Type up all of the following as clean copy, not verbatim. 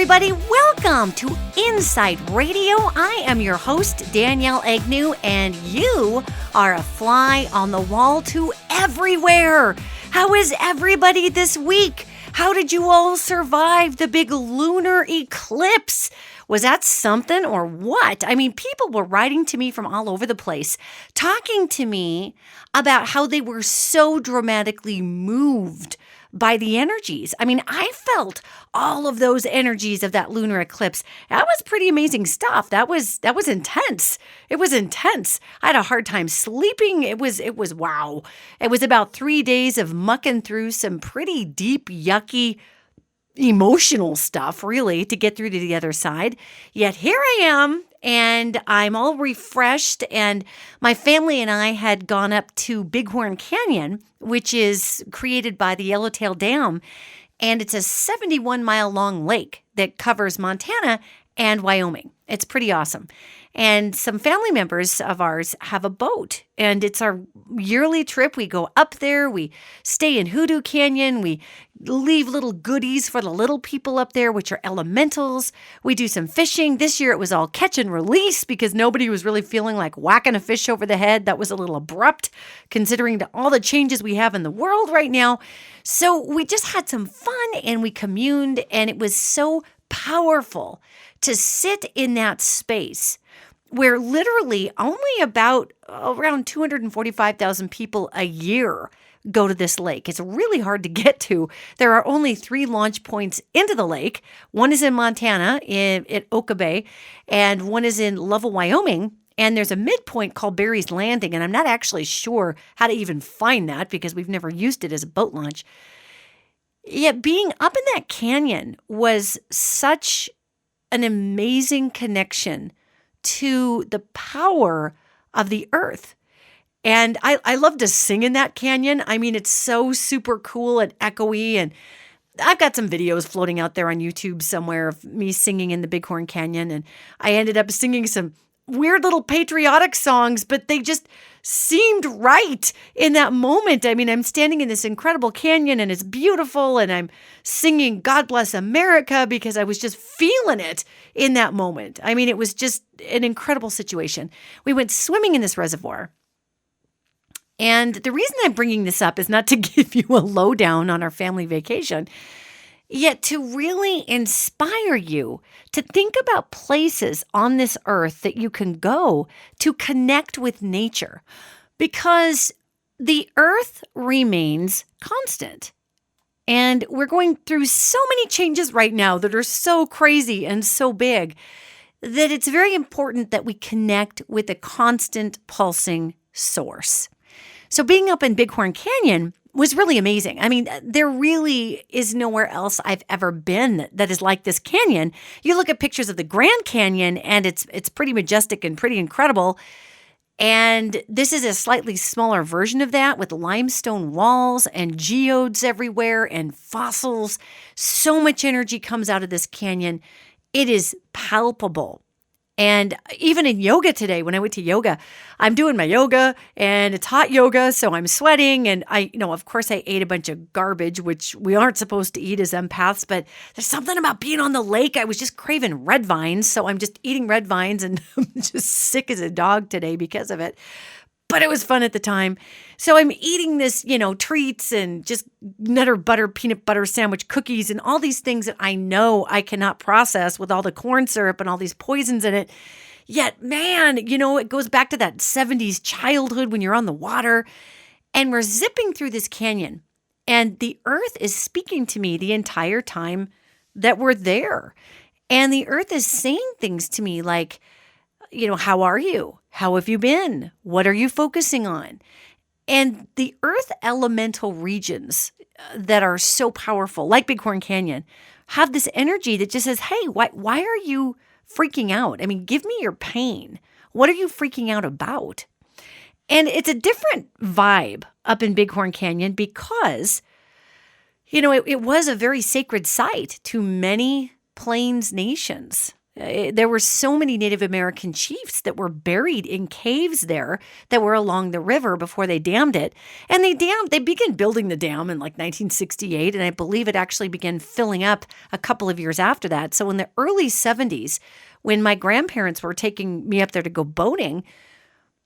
everybody. Welcome to InPsightRadio. I am your host, Danielle Egnew, and you are a fly on the wall to everywhere. How is everybody this week? How did you all survive the big lunar eclipse? Was that something or what? I mean, people were writing to me from all over the place, talking to me about how they were so dramatically moved by the energies. I mean, I felt all of those energies of that lunar eclipse. That was pretty amazing stuff. That was intense. It was intense. I had a hard time sleeping. It was wow. It was about 3 days of mucking through some pretty deep, yucky, emotional stuff, really, to get through to the other side. Yet here I am, and I'm all refreshed, and my family and I had gone up to Bighorn Canyon, which is created by the Yellowtail Dam, and it's a 71-mile long lake that covers Montana and Wyoming. It's pretty awesome. And some family members of ours have a boat, and it's our yearly trip. We go up there, we stay in Hoodoo Canyon, we leave little goodies for the little people up there, which are elementals. We do some fishing. This year it was all catch and release because nobody was really feeling like whacking a fish over the head. That was a little abrupt considering all the changes we have in the world right now. So we just had some fun and we communed, and it was so powerful to sit in that space where literally only about around 245,000 people a year go to this lake. It's really hard to get to. There are only 3 launch points into the lake. One is in Montana at Oka Bay, and one is in Lovell, Wyoming. And there's a midpoint called Barry's Landing, and I'm not actually sure how to even find that because we've never used it as a boat launch. Yet being up in that canyon was such an amazing connection to the power of the earth. And I love to sing in that canyon. I mean, it's so super cool and echoey. And I've got some videos floating out there on YouTube somewhere of me singing in the Bighorn Canyon. And I ended up singing some weird little patriotic songs, but they just seemed right in that moment. I mean, I'm standing in this incredible canyon and it's beautiful, and I'm singing God Bless America because I was just feeling it in that moment. I mean, it was just an incredible situation. We went swimming in this reservoir. And the reason I'm bringing this up is not to give you a lowdown on our family vacation, yet to really inspire you to think about places on this earth that you can go to connect with nature, because the earth remains constant. And we're going through so many changes right now that are so crazy and so big that it's very important that we connect with a constant pulsing source. So being up in Bighorn Canyon was really amazing. I mean, there really is nowhere else I've ever been that is like this canyon. You look at pictures of the Grand Canyon and it's pretty majestic and pretty incredible. And this is a slightly smaller version of that with limestone walls and geodes everywhere and fossils. So much energy comes out of this canyon. It is palpable. And even in yoga today, when I went to yoga, I'm doing my yoga and it's hot yoga, so I'm sweating. And of course I ate a bunch of garbage, which we aren't supposed to eat as empaths, but there's something about being on the lake. I was just craving red vines. So I'm just eating red vines and I'm just sick as a dog today because of it. But it was fun at the time. So I'm eating this, treats and just nutter butter, peanut butter sandwich cookies and all these things that I know I cannot process with all the corn syrup and all these poisons in it. Yet, man, it goes back to that 70s childhood when you're on the water. And we're zipping through this canyon. And the earth is speaking to me the entire time that we're there. And the earth is saying things to me like, how are you? How have you been? What are you focusing on? And the earth elemental regions that are so powerful, like Bighorn Canyon, have this energy that just says, hey, why are you freaking out? I mean, give me your pain. What are you freaking out about? And it's a different vibe up in Bighorn Canyon because, it was a very sacred site to many Plains nations. There were so many Native American chiefs that were buried in caves there that were along the river before they dammed it. And they began building the dam in like 1968, and I believe it actually began filling up a couple of years after that. So in the early 70s, when my grandparents were taking me up there to go boating,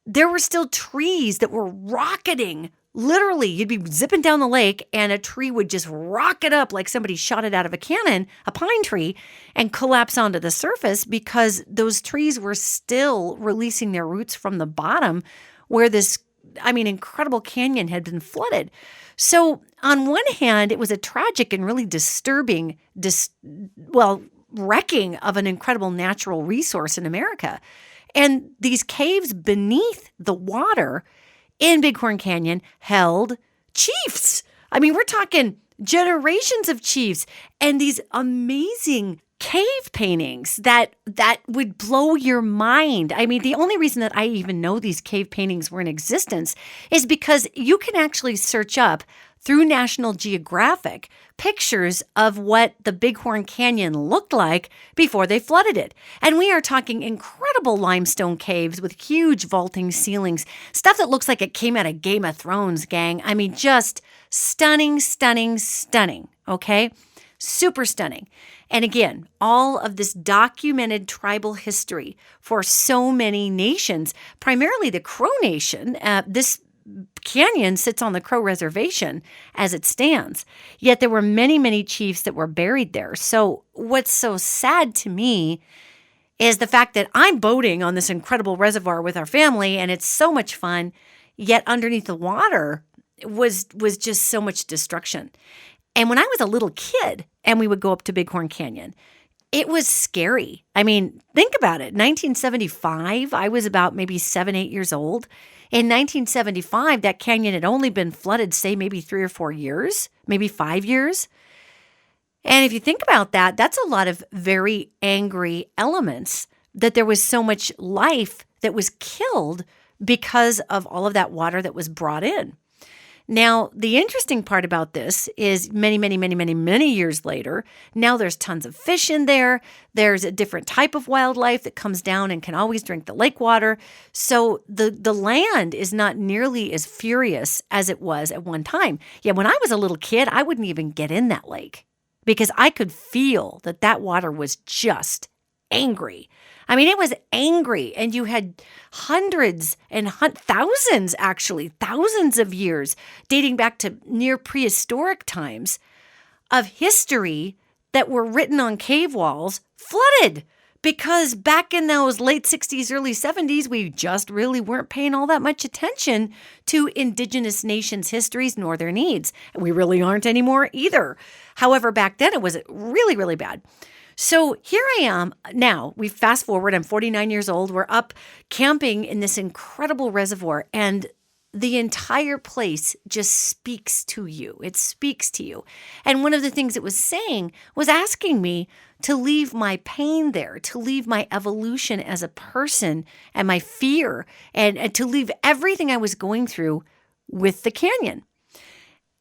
there were still trees that were rocketing. Literally, you'd be zipping down the lake and a tree would just rocket up like somebody shot it out of a cannon, a pine tree, and collapse onto the surface because those trees were still releasing their roots from the bottom where this, incredible canyon had been flooded. So on one hand, it was a tragic and really disturbing, wrecking of an incredible natural resource in America. And these caves beneath the water in Bighorn Canyon held chiefs. We're talking generations of chiefs and these amazing cave paintings that would blow your mind. The only reason that I even know these cave paintings were in existence is because you can actually search up through National Geographic pictures of what the Bighorn Canyon looked like before they flooded it. And we are talking incredible limestone caves with huge vaulting ceilings, stuff that looks like it came out of Game of Thrones, gang. Just stunning, stunning, stunning, okay? Super stunning. And again, all of this documented tribal history for so many nations, primarily the Crow Nation. This canyon sits on the Crow Reservation as it stands. Yet there were many, many chiefs that were buried there. So what's so sad to me is the fact that I'm boating on this incredible reservoir with our family, and it's so much fun, yet underneath the water was just so much destruction. And when I was a little kid and we would go up to Bighorn Canyon, it was scary. Think about it. 1975, I was about maybe 7, 8 years old. In 1975, that canyon had only been flooded, say, maybe 3 or 4 years, maybe 5 years. And if you think about that, that's a lot of very angry elements, that there was so much life that was killed because of all of that water that was brought in. Now, the interesting part about this is many, many, many, many, many years later, now there's tons of fish in there. There's a different type of wildlife that comes down and can always drink the lake water. So the land is not nearly as furious as it was at one time. Yeah, when I was a little kid, I wouldn't even get in that lake because I could feel that water was just angry. It was angry, and you had hundreds and thousands of years dating back to near prehistoric times of history that were written on cave walls flooded because back in those late 60s, early 70s, we just really weren't paying all that much attention to indigenous nations' histories nor their needs. And we really aren't anymore either. However, back then it was really, really bad. So here I am now. We fast forward. I'm 49 years old. We're up camping in this incredible reservoir, and the entire place just speaks to you. It speaks to you. And one of the things it was saying was asking me to leave my pain there, to leave my evolution as a person and my fear, and to leave everything I was going through with the canyon.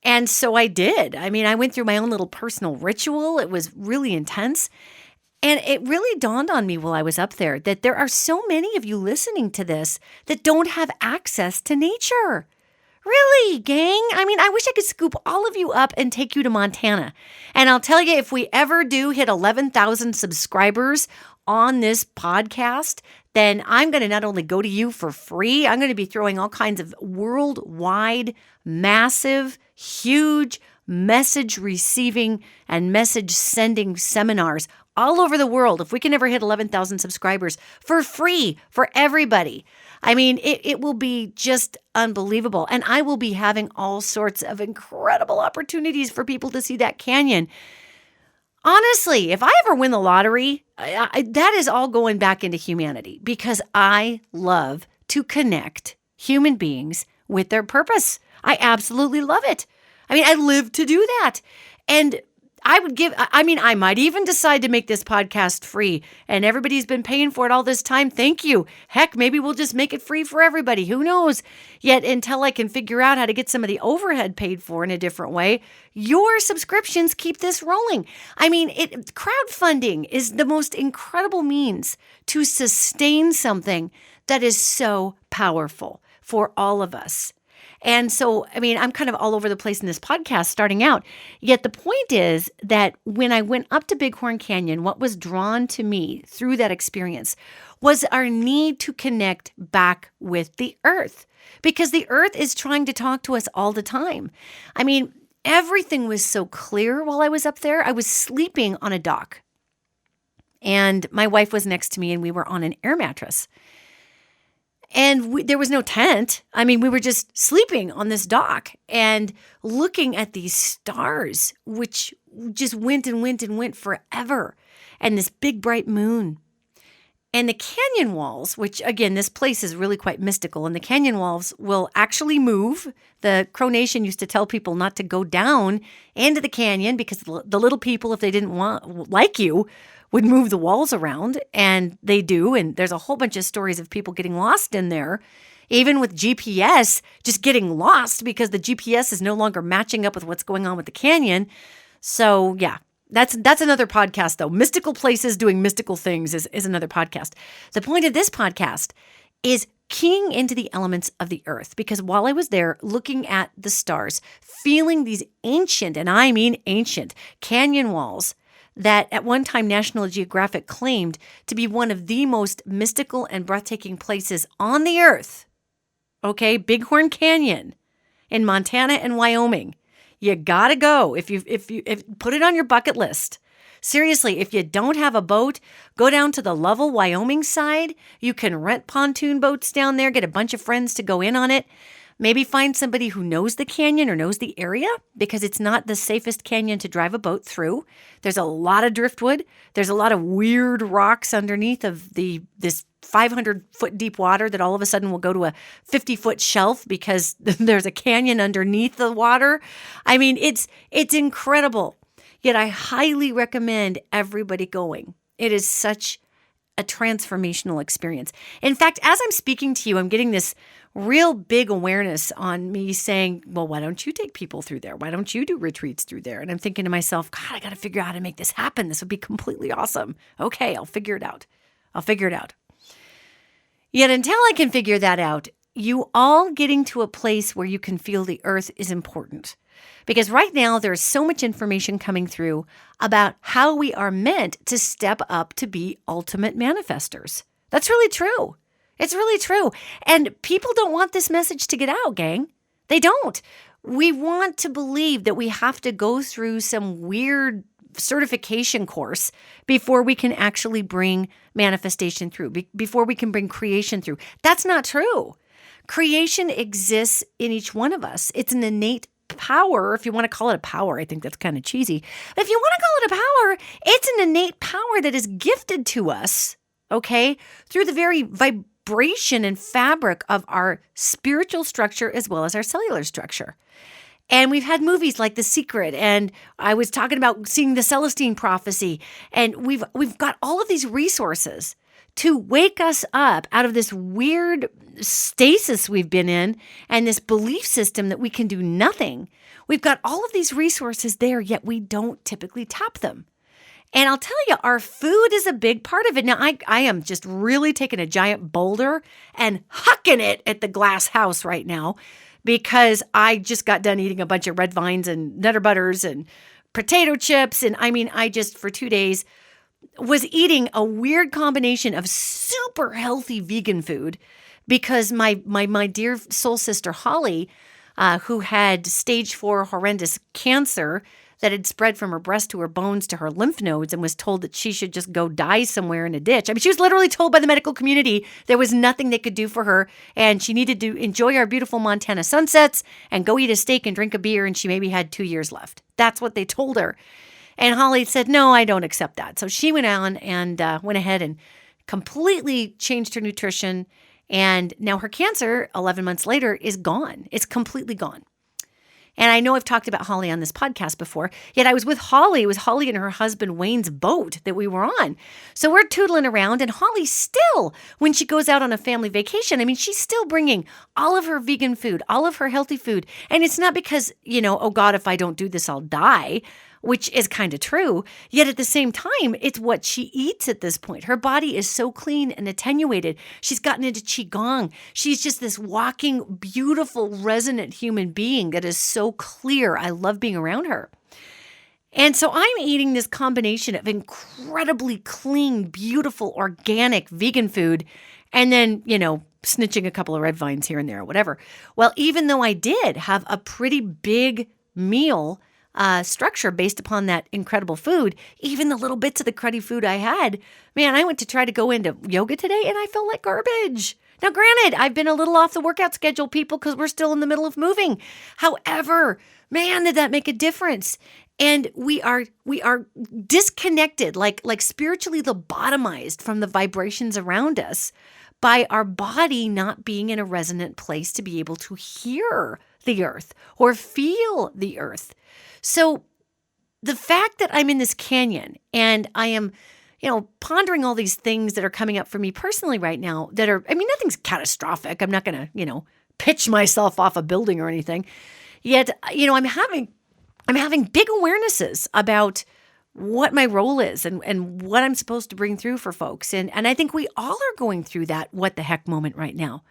And so I did. I went through my own little personal ritual. It was really intense. And it really dawned on me while I was up there that there are so many of you listening to this that don't have access to nature. Really, gang? I wish I could scoop all of you up and take you to Montana. And I'll tell you, if we ever do hit 11,000 subscribers on this podcast, then I'm going to not only go to you for free, I'm going to be throwing all kinds of worldwide, massive, huge message receiving and message sending seminars all over the world. If we can ever hit 11,000 subscribers for free for everybody, it will be just unbelievable. And I will be having all sorts of incredible opportunities for people to see that canyon. Honestly, if I ever win the lottery, that is all going back into humanity because I love to connect human beings with their purpose. I absolutely love it. I live to do that. And I might even decide to make this podcast free, and everybody's been paying for it all this time. Thank you. Heck, maybe we'll just make it free for everybody. Who knows? Yet until I can figure out how to get some of the overhead paid for in a different way, your subscriptions keep this rolling. Crowdfunding is the most incredible means to sustain something that is so powerful for all of us. And so, I'm kind of all over the place in this podcast starting out. Yet the point is that when I went up to Bighorn Canyon, what was drawn to me through that experience was our need to connect back with the earth, because the earth is trying to talk to us all the time. Everything was so clear while I was up there. I was sleeping on a dock, and my wife was next to me, and we were on an air mattress. And there was no tent. We were just sleeping on this dock and looking at these stars, which just went and went and went forever. And this big bright moon. And the canyon walls, which again, this place is really quite mystical. And the canyon walls will actually move. The Crow Nation used to tell people not to go down into the canyon because the little people, if they didn't like you, would move the walls around, and they do. And there's a whole bunch of stories of people getting lost in there, even with GPS, just getting lost because the GPS is no longer matching up with what's going on with the canyon. So yeah, that's another podcast though. Mystical places doing mystical things is another podcast. The point of this podcast is keying into the elements of the earth, because while I was there looking at the stars, feeling these ancient, and I mean ancient, canyon walls that at one time National Geographic claimed to be one of the most mystical and breathtaking places on the earth. Okay, Bighorn Canyon in Montana and Wyoming. You gotta go if put it on your bucket list. Seriously, if you don't have a boat, go down to the Lovell, Wyoming side. You can rent pontoon boats down there, get a bunch of friends to go in on it. Maybe find somebody who knows the canyon or knows the area, because it's not the safest canyon to drive a boat through. There's a lot of driftwood. There's a lot of weird rocks underneath of this 500-foot deep water that all of a sudden will go to a 50-foot shelf because there's a canyon underneath the water. It's incredible. Yet I highly recommend everybody going. It is such a transformational experience. In fact, as I'm speaking to you, I'm getting this real big awareness on me saying, well, why don't you take people through there? Why don't you do retreats through there? And I'm thinking to myself, God, I got to figure out how to make this happen. This would be completely awesome. Okay, I'll figure it out. Yet until I can figure that out, you all getting to a place where you can feel the earth is important. Because right now there's so much information coming through about how we are meant to step up to be ultimate manifestors. That's really true. It's really true. And people don't want this message to get out, gang. They don't. We want to believe that we have to go through some weird certification course before we can actually bring manifestation through, before we can bring creation through. That's not true. Creation exists in each one of us. It's an innate power. If you want to call it a power, I think that's kind of cheesy. But if you want to call it a power, it's an innate power that is gifted to us, okay, through the very vibration and fabric of our spiritual structure as well as our cellular structure. And we've had movies like The Secret, and I was talking about seeing the Celestine Prophecy, and we've got all of these resources to wake us up out of this weird stasis we've been in and this belief system that we can do nothing. We've got all of these resources there, yet we don't typically tap them. And I'll tell you, our food is a big part of it. Now, I am just really taking a giant boulder and hucking it at the glass house right now, because I just got done eating a bunch of red vines and Nutter Butters and potato chips. And I just, for 2 days, was eating a weird combination of super healthy vegan food, because my dear soul sister Holly, who had stage 4 horrendous cancer that had spread from her breast to her bones to her lymph nodes, and was told that she should just go die somewhere in a ditch. She was literally told by the medical community there was nothing they could do for her, and she needed to enjoy our beautiful Montana sunsets and go eat a steak and drink a beer, and she maybe had 2 years left. That's what they told her. And Holly said, no, I don't accept that. So she went on and went ahead and completely changed her nutrition. And now her cancer, 11 months later, is gone. It's completely gone. And I know I've talked about Holly on this podcast before, yet I was with Holly. It was Holly and her husband Wayne's boat that we were on. So we're tootling around, and Holly still, when she goes out on a family vacation, I mean, she's still bringing all of her vegan food, all of her healthy food. And it's not because, oh God, if I don't do this, I'll die, which is kind of true. Yet at the same time, it's what she eats at this point. Her body is so clean and attenuated. She's gotten into Qigong. She's just this walking, beautiful, resonant human being that is so clear. I love being around her. And so I'm eating this combination of incredibly clean, beautiful, organic vegan food, and then, snitching a couple of red vines here and there or whatever. Well, even though I did have a pretty big meal structure based upon that incredible food, even the little bits of the cruddy food I had, man, I went to try to go into yoga today and I felt like garbage. Now, granted, I've been a little off the workout schedule, people, because we're still in the middle of moving. However, man, did that make a difference. And we are disconnected, like spiritually lobotomized from the vibrations around us by our body not being in a resonant place to be able to hear the earth or feel the earth. So the fact that I'm in this canyon and I am, pondering all these things that are coming up for me personally right now that are, nothing's catastrophic. I'm not going to, pitch myself off a building or anything. Yet, I'm having big awarenesses about what my role is and what I'm supposed to bring through for folks. And I think we all are going through that what the heck moment right now.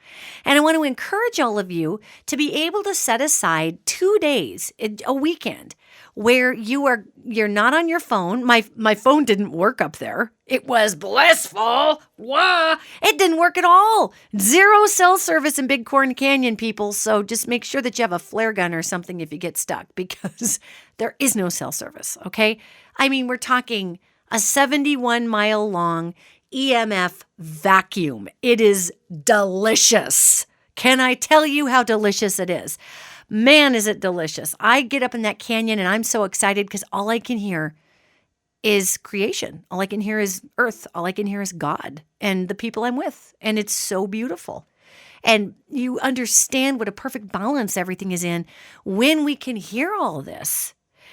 And I want to encourage all of you to be able to set aside 2 days, a weekend, where you're not on your phone. My phone didn't work up there. It was blissful. Wah! It didn't work at all. 0 cell service in Bighorn Canyon, people. So just make sure that you have a flare gun or something if you get stuck, because there is no cell service, okay? We're talking a 71-mile long EMF vacuum. It is delicious. Can I tell you how delicious it is? Man, is it delicious. I get up in that canyon and I'm so excited because all I can hear is creation. All I can hear is earth. All I can hear is God and the people I'm with. And it's so beautiful. And you understand what a perfect balance everything is in when we can hear all this.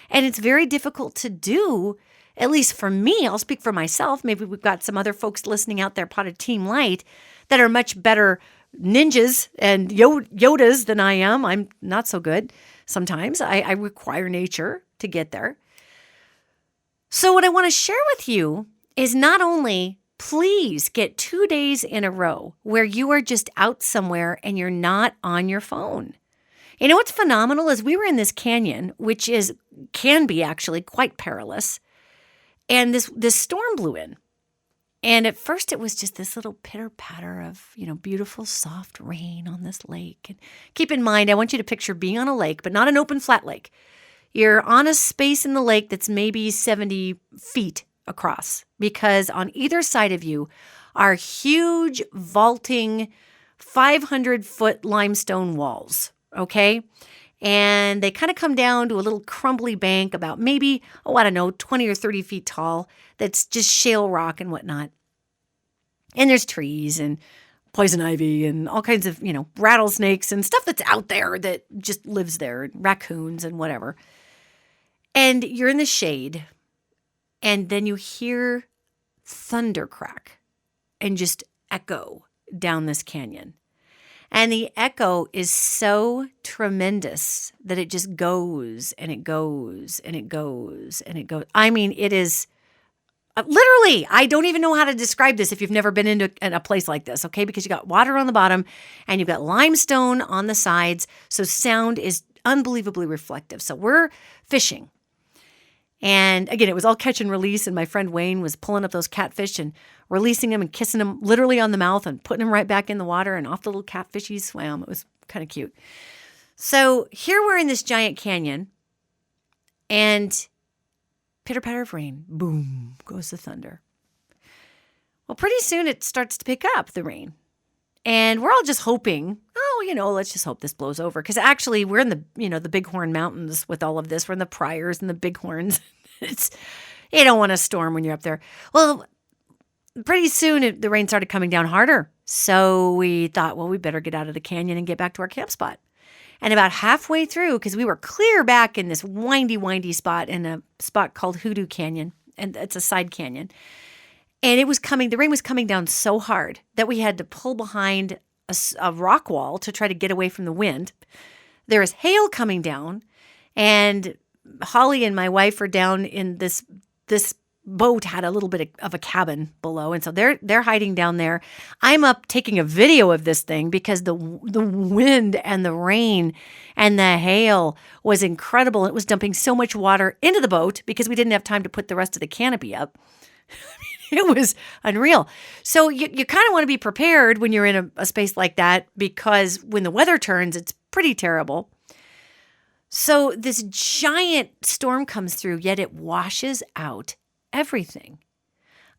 And it's very difficult to do, at least for me. I'll speak for myself. Maybe we've got some other folks listening out there, part of Team Light, that are much better ninjas and Yodas than I am. I'm not so good. Sometimes I require nature to get there. So what I want to share with you is not only please get 2 days in a row where you are just out somewhere and you're not on your phone. You know what's phenomenal is we were in this canyon, which can be actually quite perilous, and this storm blew in. And at first it was just this little pitter-patter of, beautiful soft rain on this lake. And keep in mind, I want you to picture being on a lake, but not an open flat lake. You're on a space in the lake that's maybe 70 feet across, because on either side of you are huge vaulting 500-foot limestone walls, okay? And they kind of come down to a little crumbly bank about maybe, 20 or 30 feet tall, that's just shale rock and whatnot. And there's trees and poison ivy and all kinds of, rattlesnakes and stuff that's out there that just lives there, and raccoons and whatever. And you're in the shade, and then you hear thunder crack and just echo down this canyon. And the echo is so tremendous that it just goes and it goes and it goes and it goes. It is literally, I don't even know how to describe this if you've never been in a place like this, okay? Because you got water on the bottom and you've got limestone on the sides. So sound is unbelievably reflective. So we're fishing. And again, it was all catch and release. And my friend Wayne was pulling up those catfish and releasing them and kissing them literally on the mouth and putting them right back in the water, and off the little catfishies swam. It was kind of cute. So here we're in this giant canyon, and pitter-patter of rain, boom, goes the thunder. Well, pretty soon it starts to pick up, the rain. And we're all just hoping, let's just hope this blows over. Because actually we're in the Bighorn Mountains with all of this. We're in the Pryors and the Bighorns. You don't want a storm when you're up there. Well, pretty soon the rain started coming down harder. So we thought, well, we better get out of the canyon and get back to our camp spot. And about halfway through, because we were clear back in this windy spot in a spot called Hoodoo Canyon, and it's a side canyon. And the rain was coming down so hard that we had to pull behind a rock wall to try to get away from the wind. There is hail coming down, and Holly and my wife are down in this boat had a little bit of a cabin below, and so they're hiding down there. I'm up taking a video of this thing because the wind and the rain and the hail was incredible. It was dumping so much water into the boat because we didn't have time to put the rest of the canopy up. It was unreal. So you kind of want to be prepared when you're in a space like that, because when the weather turns, it's pretty terrible. So this giant storm comes through, yet it washes out everything.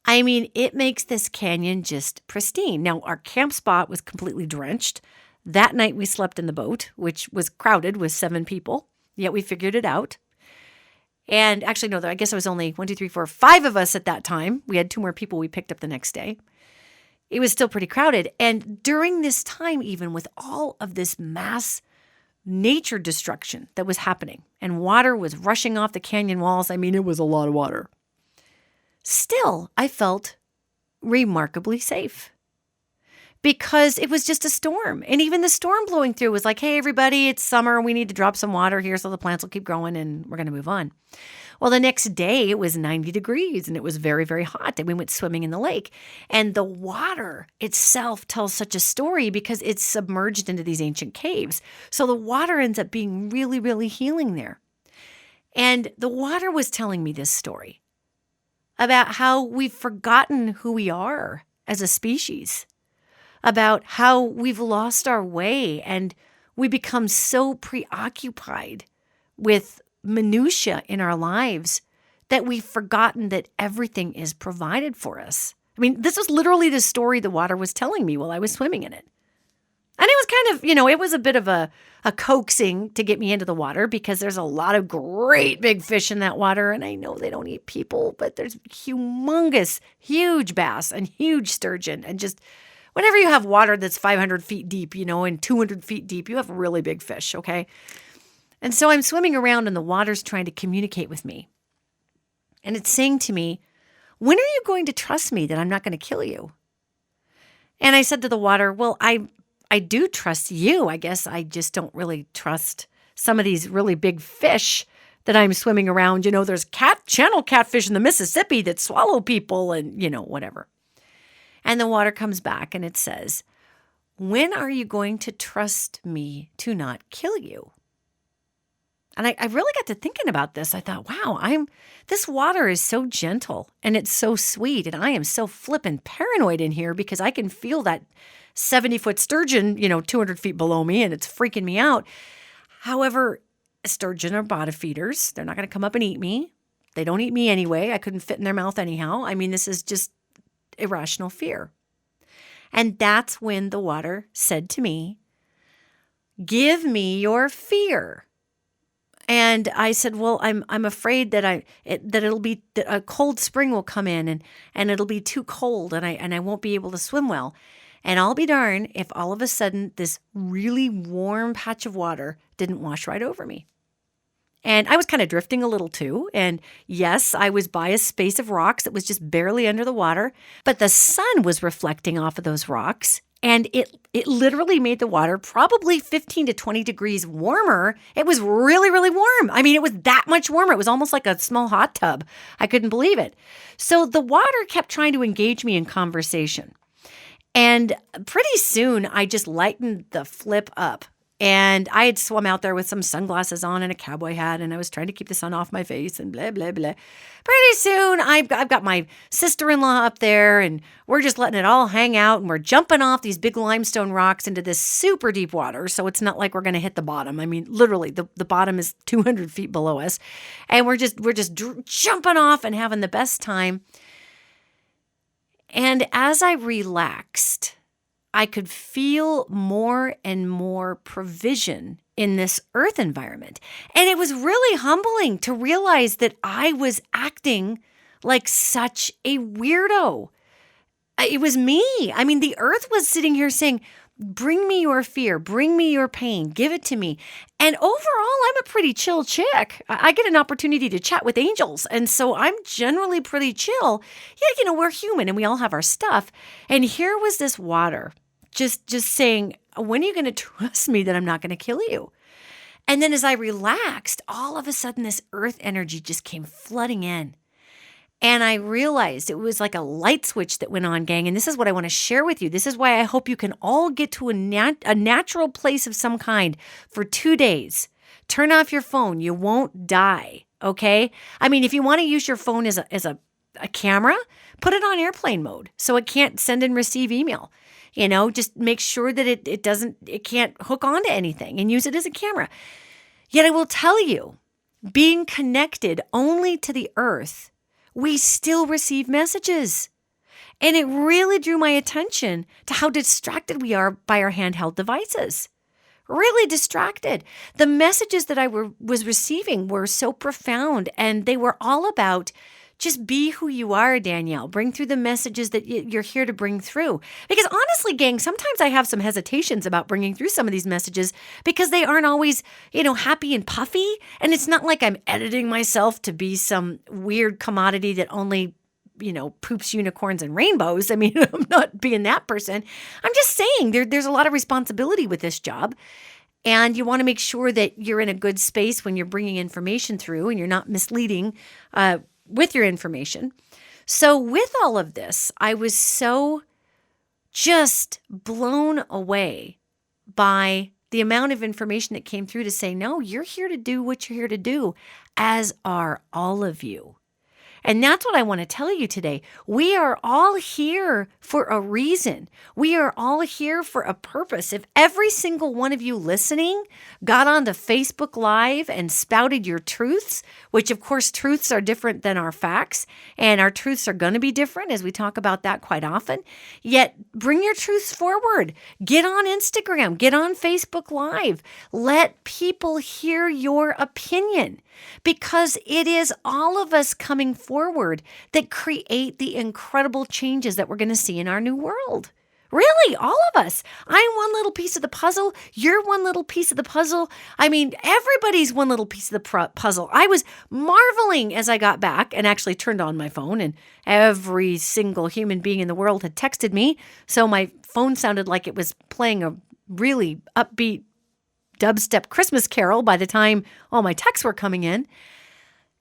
I mean, it makes this canyon just pristine. Now, our camp spot was completely drenched. That night we slept in the boat, which was crowded with 7 people, yet we figured it out. And actually, no, I guess it was only 1, 2, 3, 4, 5 of us at that time. We had 2 more people we picked up the next day. It was still pretty crowded. And during this time, even with all of this mass nature destruction that was happening, and water was rushing off the canyon walls, I mean, it was a lot of water. Still, I felt remarkably safe because it was just a storm. And even the storm blowing through was like, hey, everybody, it's summer. We need to drop some water here so the plants will keep growing and we're going to move on. Well, the next day it was 90 degrees and it was very, very hot. And we went swimming in the lake. And the water itself tells such a story because it's submerged into these ancient caves. So the water ends up being really, really healing there. And the water was telling me this story about how we've forgotten who we are as a species, about how we've lost our way and we become so preoccupied with minutia in our lives that we've forgotten that everything is provided for us. I mean, this was literally the story the water was telling me while I was swimming in it. And it was kind of, it was a bit of a coaxing to get me into the water because there's a lot of great big fish in that water. And I know they don't eat people, but there's humongous, huge bass and huge sturgeon. And just whenever you have water that's 500 feet deep, and 200 feet deep, you have really big fish, okay? And so I'm swimming around and the water's trying to communicate with me. And it's saying to me, when are you going to trust me that I'm not going to kill you? And I said to the water, well, I do trust you. I guess I just don't really trust some of these really big fish that I'm swimming around. There's channel catfish in the Mississippi that swallow people and, whatever. And the water comes back and it says, when are you going to trust me to not kill you? And I really got to thinking about this. I thought, wow, this water is so gentle and it's so sweet. And I am so flippin' paranoid in here because I can feel that 70-foot sturgeon, 200 feet below me, and it's freaking me out. However, sturgeon are bottom feeders. They're not going to come up and eat me. They don't eat me anyway. I couldn't fit in their mouth anyhow. I mean, this is just irrational fear. And that's when the water said to me, give me your fear. And I said, well, I'm afraid that that a cold spring will come in and it'll be too cold and I won't be able to swim well. And I'll be darned if all of a sudden this really warm patch of water didn't wash right over me. And I was kind of drifting a little too. And yes, I was by a space of rocks that was just barely under the water, but the sun was reflecting off of those rocks. And it literally made the water probably 15 to 20 degrees warmer. It was really, really warm. I mean, it was that much warmer. It was almost like a small hot tub. I couldn't believe it. So the water kept trying to engage me in conversation. And pretty soon, I just lightened the flip up. And I had swum out there with some sunglasses on and a cowboy hat, and I was trying to keep the sun off my face and blah, blah, blah. Pretty soon, I've got my sister-in-law up there, and we're just letting it all hang out, and we're jumping off these big limestone rocks into this super deep water, so it's not like we're going to hit the bottom. I mean, literally, the bottom is 200 feet below us, and we're just jumping off and having the best time. And as I relaxed, I could feel more and more provision in this earth environment. And it was really humbling to realize that I was acting like such a weirdo. It was me. I mean, the earth was sitting here saying, Bring me your fear. Bring me your pain. Give it to me. And overall, I'm a pretty chill chick. I get an opportunity to chat with angels. And so I'm generally pretty chill. Yeah, we're human and we all have our stuff. And here was this water just saying, when are you going to trust me that I'm not going to kill you? And then as I relaxed, all of a sudden this earth energy just came flooding in. And I realized it was like a light switch that went on, gang. And this is what I want to share with you. This is why I hope you can all get to a natural place of some kind for 2 days. Turn off your phone. You won't die, okay? I mean, if you want to use your phone as a camera, put it on airplane mode so it can't send and receive email. Just make sure that it can't hook onto anything, and use it as a camera. Yet I will tell you, being connected only to the earth, we still receive messages. And it really drew my attention to how distracted we are by our handheld devices. Really distracted. The messages that I was receiving were so profound, and they were all about just be who you are, Danielle. Bring through the messages that you're here to bring through. Because honestly, gang, sometimes I have some hesitations about bringing through some of these messages because they aren't always, happy and puffy. And it's not like I'm editing myself to be some weird commodity that only, poops unicorns and rainbows. I mean, I'm not being that person. I'm just saying there's a lot of responsibility with this job. And you want to make sure that you're in a good space when you're bringing information through and you're not misleading with your information. So with all of this, I was so just blown away by the amount of information that came through to say, no, you're here to do what you're here to do, as are all of you. And that's what I want to tell you today. We are all here for a reason. We are all here for a purpose. If every single one of you listening got onto Facebook Live and spouted your truths, which of course truths are different than our facts, and our truths are going to be different, as we talk about that quite often, yet bring your truths forward. Get on Instagram. Get on Facebook Live. Let people hear your opinion, because it is all of us coming forward that create the incredible changes that we're going to see in our new world. Really, all of us. I'm one little piece of the puzzle. You're one little piece of the puzzle. I mean, everybody's one little piece of the puzzle. I was marveling as I got back and actually turned on my phone, and every single human being in the world had texted me. So my phone sounded like it was playing a really upbeat dubstep Christmas carol by the time all my texts were coming in.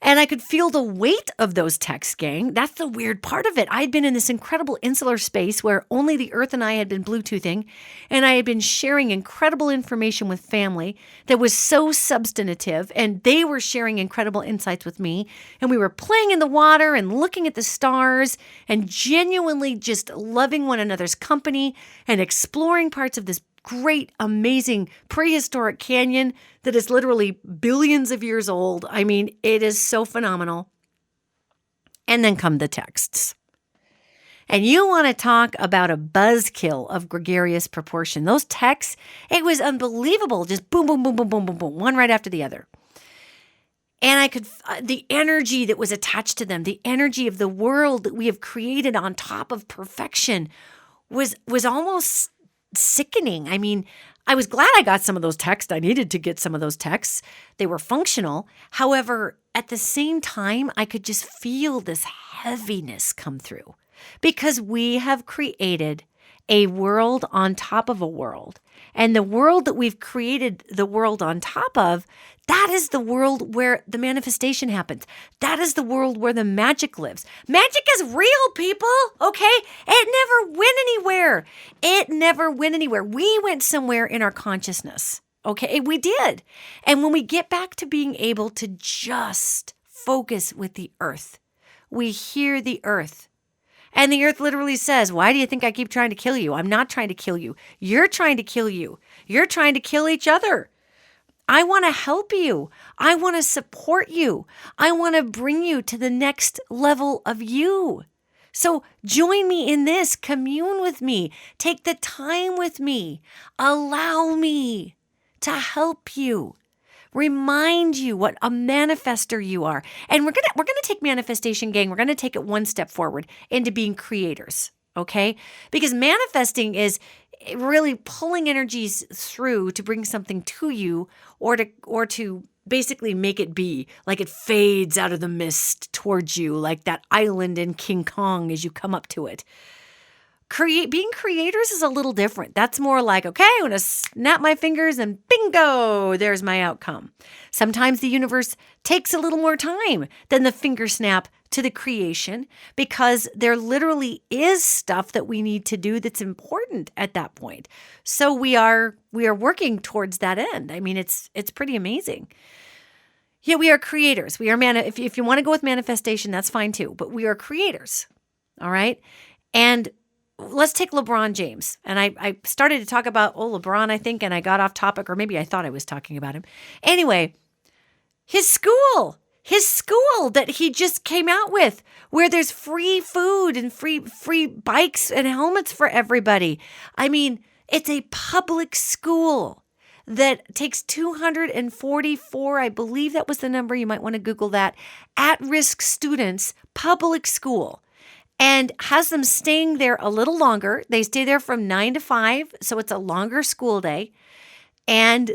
And I could feel the weight of those texts, gang. That's the weird part of it. I'd been in this incredible insular space where only the earth and I had been Bluetoothing, and I had been sharing incredible information with family that was so substantive, and they were sharing incredible insights with me. And we were playing in the water and looking at the stars and genuinely just loving one another's company and exploring parts of this great, amazing prehistoric canyon that is literally billions of years old. I mean, it is so phenomenal. And then come the texts. And you want to talk about a buzzkill of gregarious proportion. Those texts, it was unbelievable. Just boom, boom, boom, boom, boom, boom, boom, one right after the other. And I could, the energy that was attached to them, the energy of the world that we have created on top of perfection was almost sickening. I mean, I was glad I got some of those texts. I needed to get some of those texts. They were functional. However, at the same time, I could just feel this heaviness come through because we have created a world on top of a world. And the world that we've created the world on top of, that is the world where the manifestation happens. That is the world where the magic lives. Magic is real, people, okay? It never went anywhere. It never went anywhere. We went somewhere in our consciousness, okay? We did. And when we get back to being able to just focus with the earth, we hear the earth. And the earth literally says, why do you think I keep trying to kill you? I'm not trying to kill you. You're trying to kill you. You're trying to kill each other. I want to help you. I want to support you. I want to bring you to the next level of you. So join me in this. Commune with me. Take the time with me. Allow me to help you. Remind you what a manifester you are. And we're gonna take manifestation, gang. We're gonna take it one step forward into being creators, okay? Because manifesting is really pulling energies through to bring something to you, or to basically make it be, like it fades out of the mist towards you, like that island in King Kong as you come up to it. Being creators is a little different. That's more like, okay, I'm going to snap my fingers and bingo, there's my outcome. Sometimes the universe takes a little more time than the finger snap to the creation, because there literally is stuff that we need to do that's important at that point. So we are working towards that end. I mean, it's pretty amazing. Yeah, we are creators. We are if you want to go with manifestation, that's fine too, but we are creators. All right? And let's take LeBron James. And I started to talk about, LeBron, I think, and I got off topic, or maybe I thought I was talking about him. Anyway, his school that he just came out with, where there's free food and free bikes and helmets for everybody. I mean, it's a public school that takes 244, I believe that was the number, you might want to Google that, at-risk students, public school. And has them staying there a little longer. They stay there from 9 to 5, so it's a longer school day. And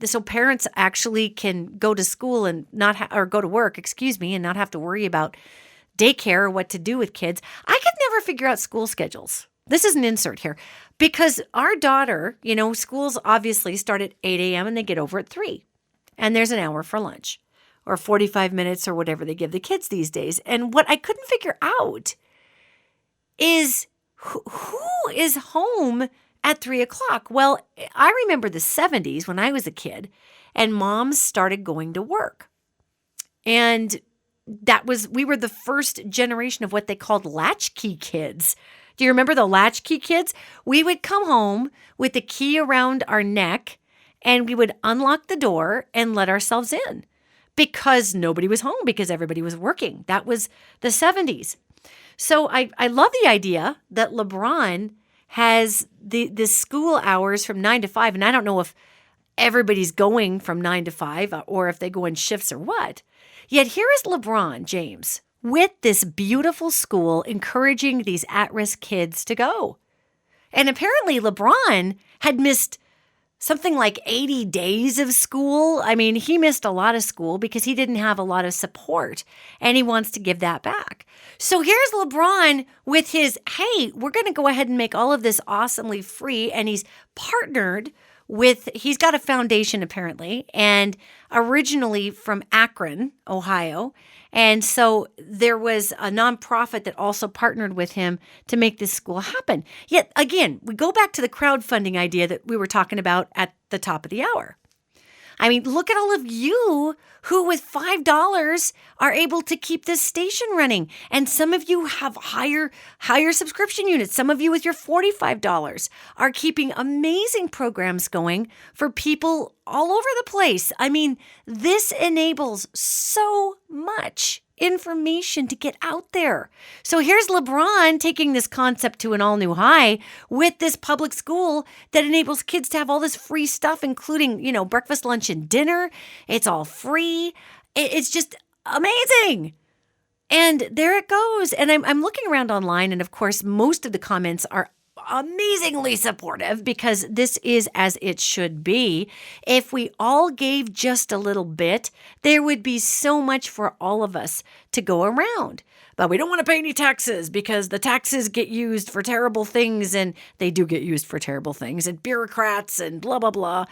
so parents actually can go to school and or go to work, and not have to worry about daycare or what to do with kids. I could never figure out school schedules. This is an insert here, because our daughter, schools obviously start at 8 a.m. and they get over at 3. And there's an hour for lunch, or 45 minutes, or whatever they give the kids these days. And what I couldn't figure out is who is home at 3 o'clock. Well, I remember the 70s when I was a kid, and moms started going to work. And we were the first generation of what they called latchkey kids. Do you remember the latchkey kids? We would come home with the key around our neck, and we would unlock the door and let ourselves in, because nobody was home, because everybody was working. That was the 70s. So I love the idea that LeBron has the school hours from 9 to 5, and I don't know if everybody's going from 9 to 5 or if they go in shifts or what. Yet here is LeBron James with this beautiful school encouraging these at-risk kids to go. And apparently LeBron had missed something like 80 days of school. I mean, he missed a lot of school because he didn't have a lot of support, and he wants to give that back. So here's LeBron with his, hey, we're going to go ahead and make all of this awesomely free, and he's partnered with, he's got a foundation apparently, and originally from Akron, Ohio. And so there was a nonprofit that also partnered with him to make this school happen. Yet again, we go back to the crowdfunding idea that we were talking about at the top of the hour. I mean, look at all of you who with $5 are able to keep this station running. And some of you have higher subscription units. Some of you with your $45 are keeping amazing programs going for people all over the place. I mean, this enables so much information to get out there. So here's LeBron taking this concept to an all-new high with this public school that enables kids to have all this free stuff, including, breakfast, lunch, and dinner. It's all free. It's just amazing. And there it goes. And I'm looking around online, and of course, most of the comments are amazingly supportive, because this is as it should be. If we all gave just a little bit, there would be so much for all of us to go around. But we don't want to pay any taxes, because the taxes get used for terrible things, and they do get used for terrible things, and bureaucrats and blah, blah, blah.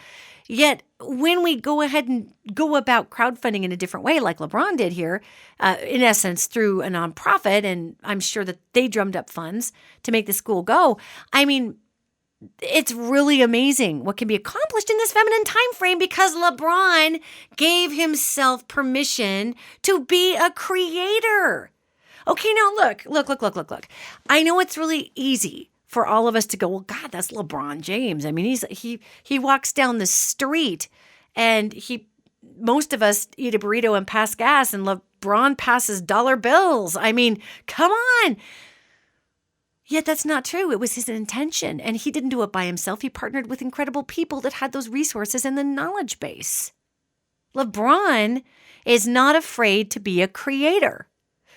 Yet when we go ahead and go about crowdfunding in a different way, like LeBron did here, in essence, through a nonprofit, and I'm sure that they drummed up funds to make the school go. I mean, it's really amazing what can be accomplished in this feminine time frame, because LeBron gave himself permission to be a creator. Okay, now look. I know it's really easy for all of us to go, well, God, that's LeBron James. I mean, he walks down the street, and most of us eat a burrito and pass gas, and LeBron passes dollar bills. I mean, come on. Yet that's not true. It was his intention, and he didn't do it by himself. He partnered with incredible people that had those resources and the knowledge base. LeBron is not afraid to be a creator.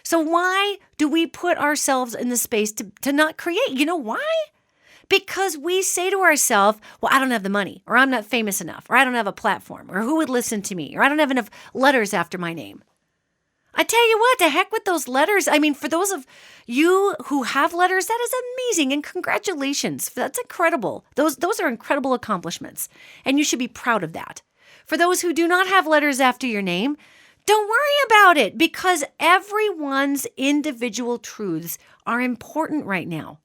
So why do we put ourselves in the space to not create? You know why? Because we say to ourselves, well, I don't have the money, or I'm not famous enough, or I don't have a platform, or who would listen to me, or I don't have enough letters after my name. I tell you what, the heck with those letters. I mean, for those of you who have letters, that is amazing, and congratulations. That's incredible. Those are incredible accomplishments, and you should be proud of that. For those who do not have letters after your name, don't worry about it, because everyone's individual truths are important right now.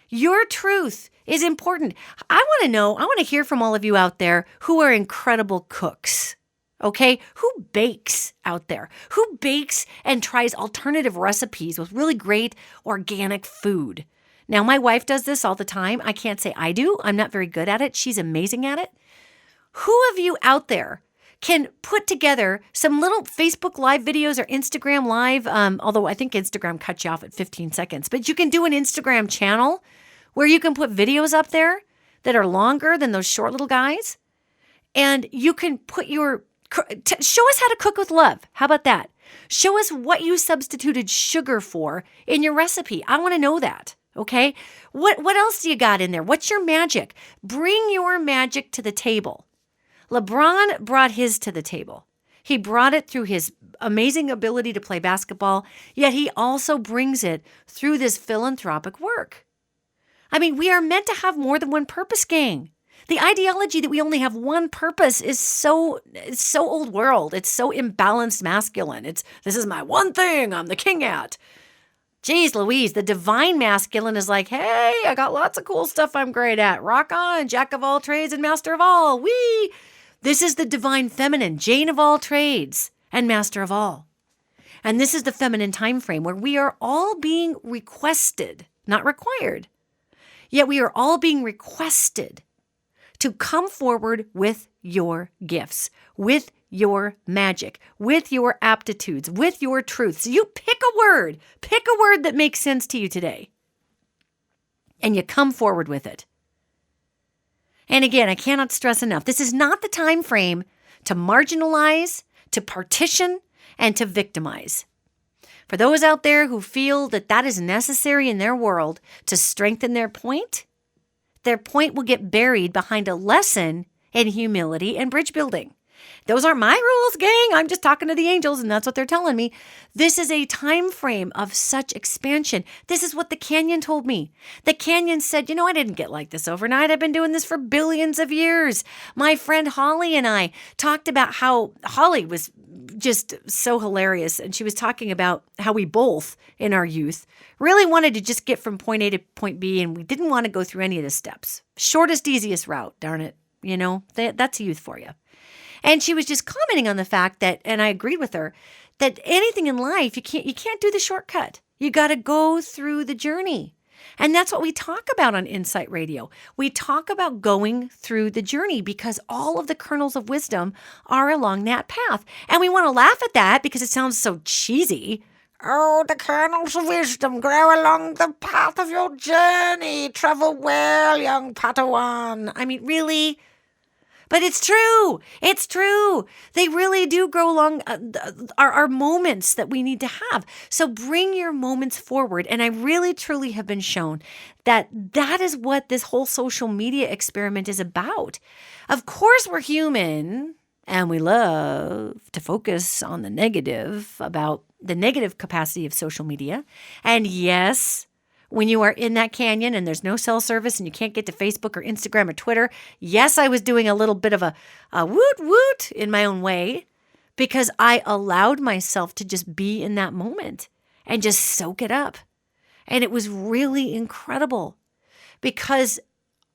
Your truth is important. I want to hear from all of you out there who are incredible cooks. Okay? Who bakes out there? Who bakes and tries alternative recipes with really great organic food? Now, my wife does this all the time. I can't say I do. I'm not very good at it. She's amazing at it. Who of you out there can put together some little Facebook Live videos or Instagram Live, although I think Instagram cuts you off at 15 seconds, but you can do an Instagram channel where you can put videos up there that are longer than those short little guys, and you can put show us how to cook with love. How about that? Show us what you substituted sugar for in your recipe. I want to know that, okay? What else do you got in there? What's your magic? Bring your magic to the table. LeBron brought his to the table. He brought it through his amazing ability to play basketball, yet he also brings it through this philanthropic work. I mean, we are meant to have more than one purpose, gang. The ideology that we only have one purpose is so old world. It's so imbalanced masculine. This is my one thing I'm the king at. Jeez Louise, the divine masculine is like, hey, I got lots of cool stuff I'm great at. Rock on, jack of all trades and master of all. Whee! This is the divine feminine, Jane of all trades and master of all. And this is the feminine time frame where we are all being requested, not required. Yet we are all being requested to come forward with your gifts, with your magic, with your aptitudes, with your truths. You pick a word that makes sense to you today, and you come forward with it. And again, I cannot stress enough, this is not the time frame to marginalize, to partition, and to victimize. For those out there who feel that is necessary in their world to strengthen their point will get buried behind a lesson in humility and bridge building. Those aren't my rules, gang. I'm just talking to the angels, and that's what they're telling me. This is a time frame of such expansion. This is what the Canyon told me. The Canyon said, I didn't get like this overnight. I've been doing this for billions of years. My friend Holly and I talked about how Holly was just so hilarious, and she was talking about how we both, in our youth, really wanted to just get from point A to point B, and we didn't want to go through any of the steps. Shortest, easiest route, darn it. That's youth for you. And she was just commenting on the fact that, and I agreed with her, that anything in life, you can't do the shortcut. You got to go through the journey. And that's what we talk about on Insight Radio. We talk about going through the journey because all of the kernels of wisdom are along that path. And we want to laugh at that because it sounds so cheesy. Oh, the kernels of wisdom grow along the path of your journey. Travel well, young Padawan. I mean, really? But it's true. It's true. They really do grow along our moments that we need to have. So bring your moments forward. And I really, truly have been shown that is what this whole social media experiment is about. Of course, we're human and we love to focus on the negative, about the negative capacity of social media. And yes, when you are in that canyon and there's no cell service and you can't get to Facebook or Instagram or Twitter, yes, I was doing a little bit of a woot woot in my own way because I allowed myself to just be in that moment and just soak it up. And it was really incredible because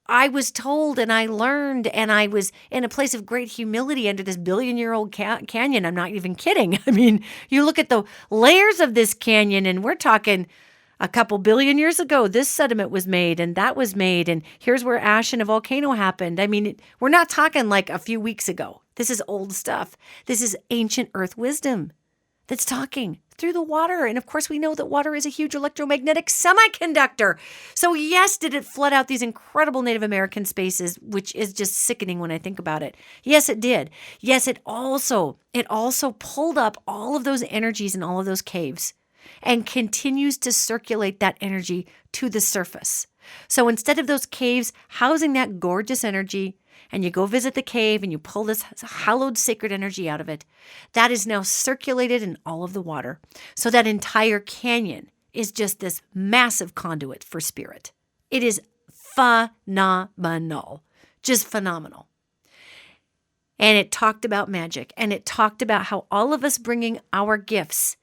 I was told and I learned and I was in a place of great humility under this billion-year-old canyon. I'm not even kidding. I mean, you look at the layers of this canyon and we're talking a couple billion years ago, this sediment was made and that was made. And here's where ash and a volcano happened. I mean, we're not talking like a few weeks ago. This is old stuff. This is ancient earth wisdom that's talking through the water. And of course, we know that water is a huge electromagnetic semiconductor. So yes, did it flood out these incredible Native American spaces, which is just sickening when I think about it. Yes, it did. Yes, it also pulled up all of those energies in all of those caves and continues to circulate that energy to the surface. So instead of those caves housing that gorgeous energy, and you go visit the cave and you pull this hallowed sacred energy out of it, that is now circulated in all of the water. So that entire canyon is just this massive conduit for spirit. It is phenomenal, just phenomenal. And it talked about magic, and it talked about how all of us bringing our gifts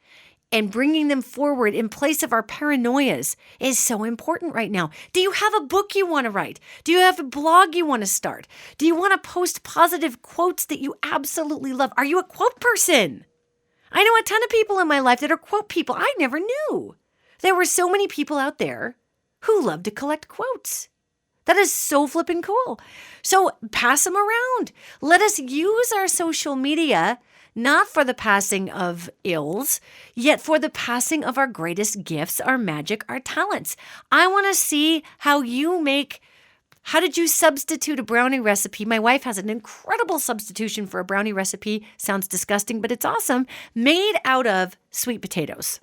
and bringing them forward in place of our paranoias is so important right now. Do you have a book you want to write? Do you have a blog you want to start? Do you want to post positive quotes that you absolutely love? Are you a quote person? I know a ton of people in my life that are quote people. I never knew. There were so many people out there who love to collect quotes. That is so flippin' cool. So pass them around. Let us use our social media not for the passing of ills, yet for the passing of our greatest gifts, our magic, our talents. I want to see how did you substitute a brownie recipe? My wife has an incredible substitution for a brownie recipe. Sounds disgusting, but it's awesome. Made out of sweet potatoes.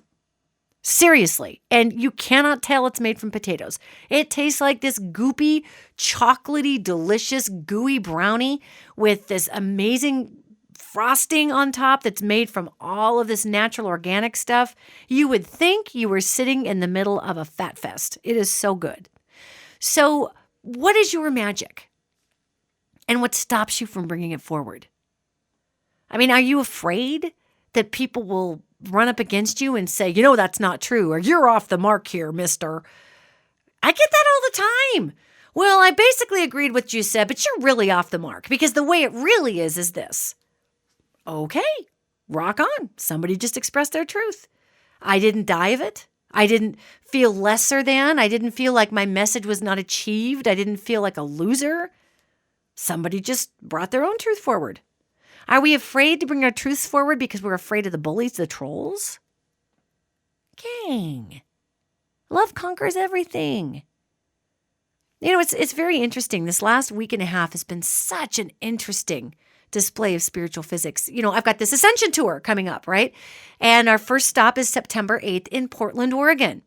Seriously. And you cannot tell it's made from potatoes. It tastes like this goopy, chocolatey, delicious, gooey brownie with this amazing frosting on top that's made from all of this natural organic stuff. You would think you were sitting in the middle of a fat fest. It is so good. So what is your magic? And what stops you from bringing it forward? I mean, are you afraid that people will run up against you and say, that's not true, or you're off the mark here, mister? I get that all the time. Well, I basically agreed with what you said, but you're really off the mark, because the way it really is this. Okay, rock on. Somebody just expressed their truth. I didn't die of it. I didn't feel lesser than. I didn't feel like my message was not achieved. I didn't feel like a loser. Somebody just brought their own truth forward. Are we afraid to bring our truths forward because we're afraid of the bullies, the trolls? Gang. Love conquers everything. It's very interesting. This last week and a half has been such an interesting display of spiritual physics. I've got this Ascension tour coming up, right? And our first stop is September 8th in Portland, Oregon.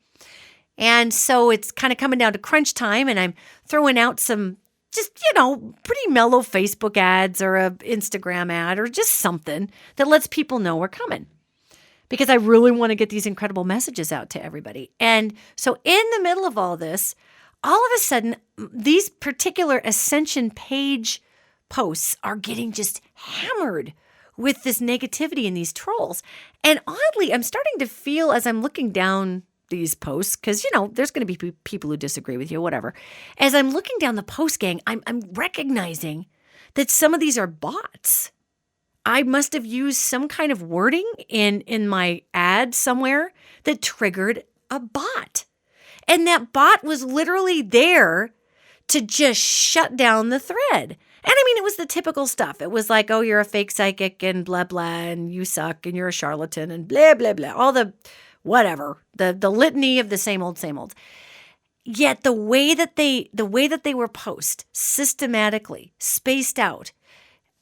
And so it's kind of coming down to crunch time, and I'm throwing out some just, pretty mellow Facebook ads or a Instagram ad or just something that lets people know we're coming, because I really want to get these incredible messages out to everybody. And so in the middle of all this, all of a sudden, these particular Ascension page posts are getting just hammered with this negativity and these trolls. And oddly, I'm starting to feel, as I'm looking down these posts, because, there's going to be people who disagree with you, whatever. As I'm looking down the post gang, I'm recognizing that some of these are bots. I must have used some kind of wording in my ad somewhere that triggered a bot. And that bot was literally there to just shut down the thread. And I mean, it was the typical stuff. It was like, oh, you're a fake psychic and blah, blah, and you suck and you're a charlatan and blah, blah, blah. All the whatever, the litany of the same old, same old. Yet the way that they were posted systematically, spaced out,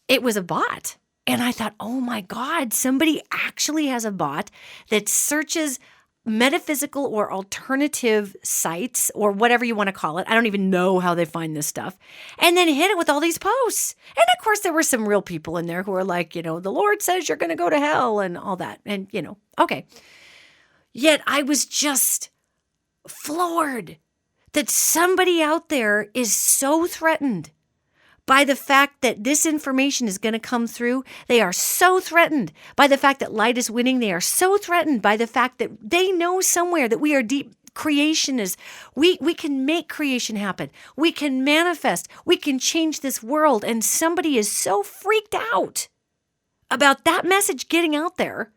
it was a bot. And I thought, oh my God, somebody actually has a bot that searches metaphysical or alternative sites or whatever you want to call it. I don't even know how they find this stuff. And then hit it with all these posts. And of course, there were some real people in there who are like, the Lord says you're going to go to hell and all that. And, okay. Yet I was just floored that somebody out there is so threatened by the fact that this information is going to come through. They are so threatened by the fact that light is winning. They are so threatened by the fact that they know somewhere that we are deep. Creation is, we can make creation happen. We can manifest. We can change this world. And somebody is so freaked out about that message getting out there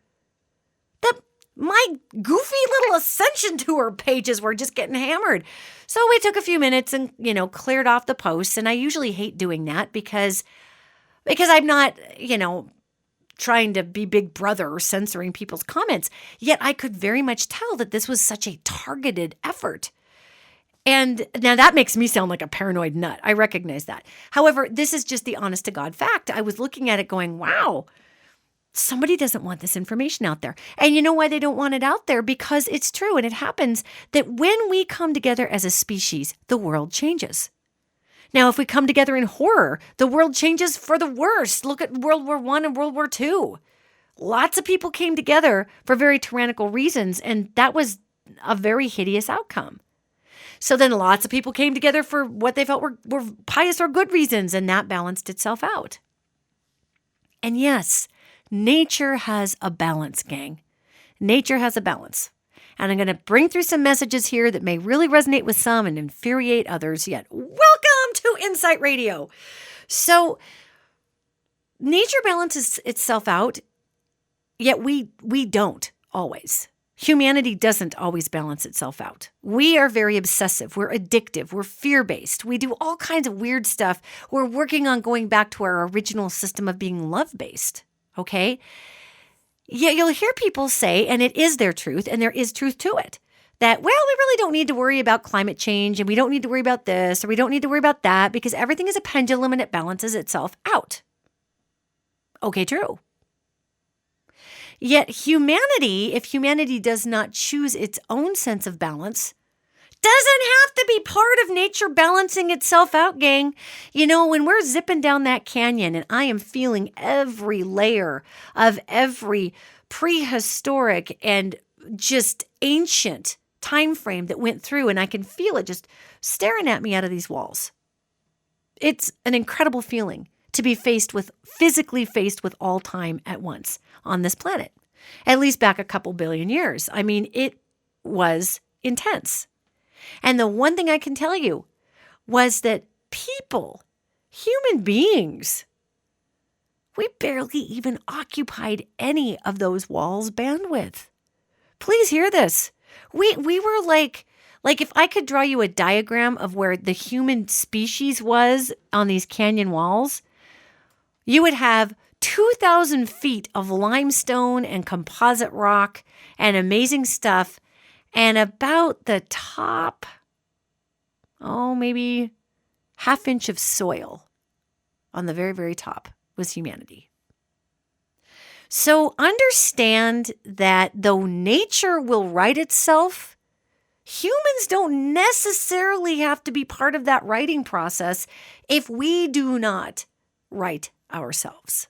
that my goofy little Ascension tour pages were just getting hammered. So we took a few minutes and, cleared off the posts. And I usually hate doing that because I'm not, trying to be big brother or censoring people's comments. Yet I could very much tell that this was such a targeted effort. And now that makes me sound like a paranoid nut. I recognize that. However, this is just the honest to God fact. I was looking at it going, wow, Somebody doesn't want this information out there. And you know why they don't want it out there? Because it's true. And it happens that when we come together as a species, the world changes. Now, if we come together in horror, the world changes for the worse. Look at World War I and World War II. Lots of people came together for very tyrannical reasons, and that was a very hideous outcome. So then lots of people came together for what they felt were pious or good reasons, and that balanced itself out. And yes, nature has a balance, gang. Nature has a balance. And I'm going to bring through some messages here that may really resonate with some and infuriate others. Yet, welcome to Insight Radio. So, nature balances itself out, yet we don't always. Humanity doesn't always balance itself out. We are very obsessive. We're addictive. We're fear-based. We do all kinds of weird stuff. We're working on going back to our original system of being love-based. Okay? Yeah, you'll hear people say, and it is their truth, and there is truth to it, that, well, we really don't need to worry about climate change, and we don't need to worry about this, or we don't need to worry about that, because everything is a pendulum and it balances itself out. Okay, true. Yet humanity, if humanity does not choose its own sense of balance, doesn't have to be part of nature balancing itself out, gang. You know, when we're zipping down that canyon and I am feeling every layer of every prehistoric and just ancient time frame that went through, and I can feel it just staring at me out of these walls. It's an incredible feeling to be physically faced with all time at once on this planet, at least back a couple billion years. I mean, it was intense. And the one thing I can tell you was that people, human beings, we barely even occupied any of those walls' bandwidth. Please hear this. We were like if I could draw you a diagram of where the human species was on these canyon walls, you would have 2,000 feet of limestone and composite rock and amazing stuff, and about the top, maybe half inch of soil on the very, very top was humanity. So understand that though nature will right itself, humans don't necessarily have to be part of that righting process if we do not right ourselves.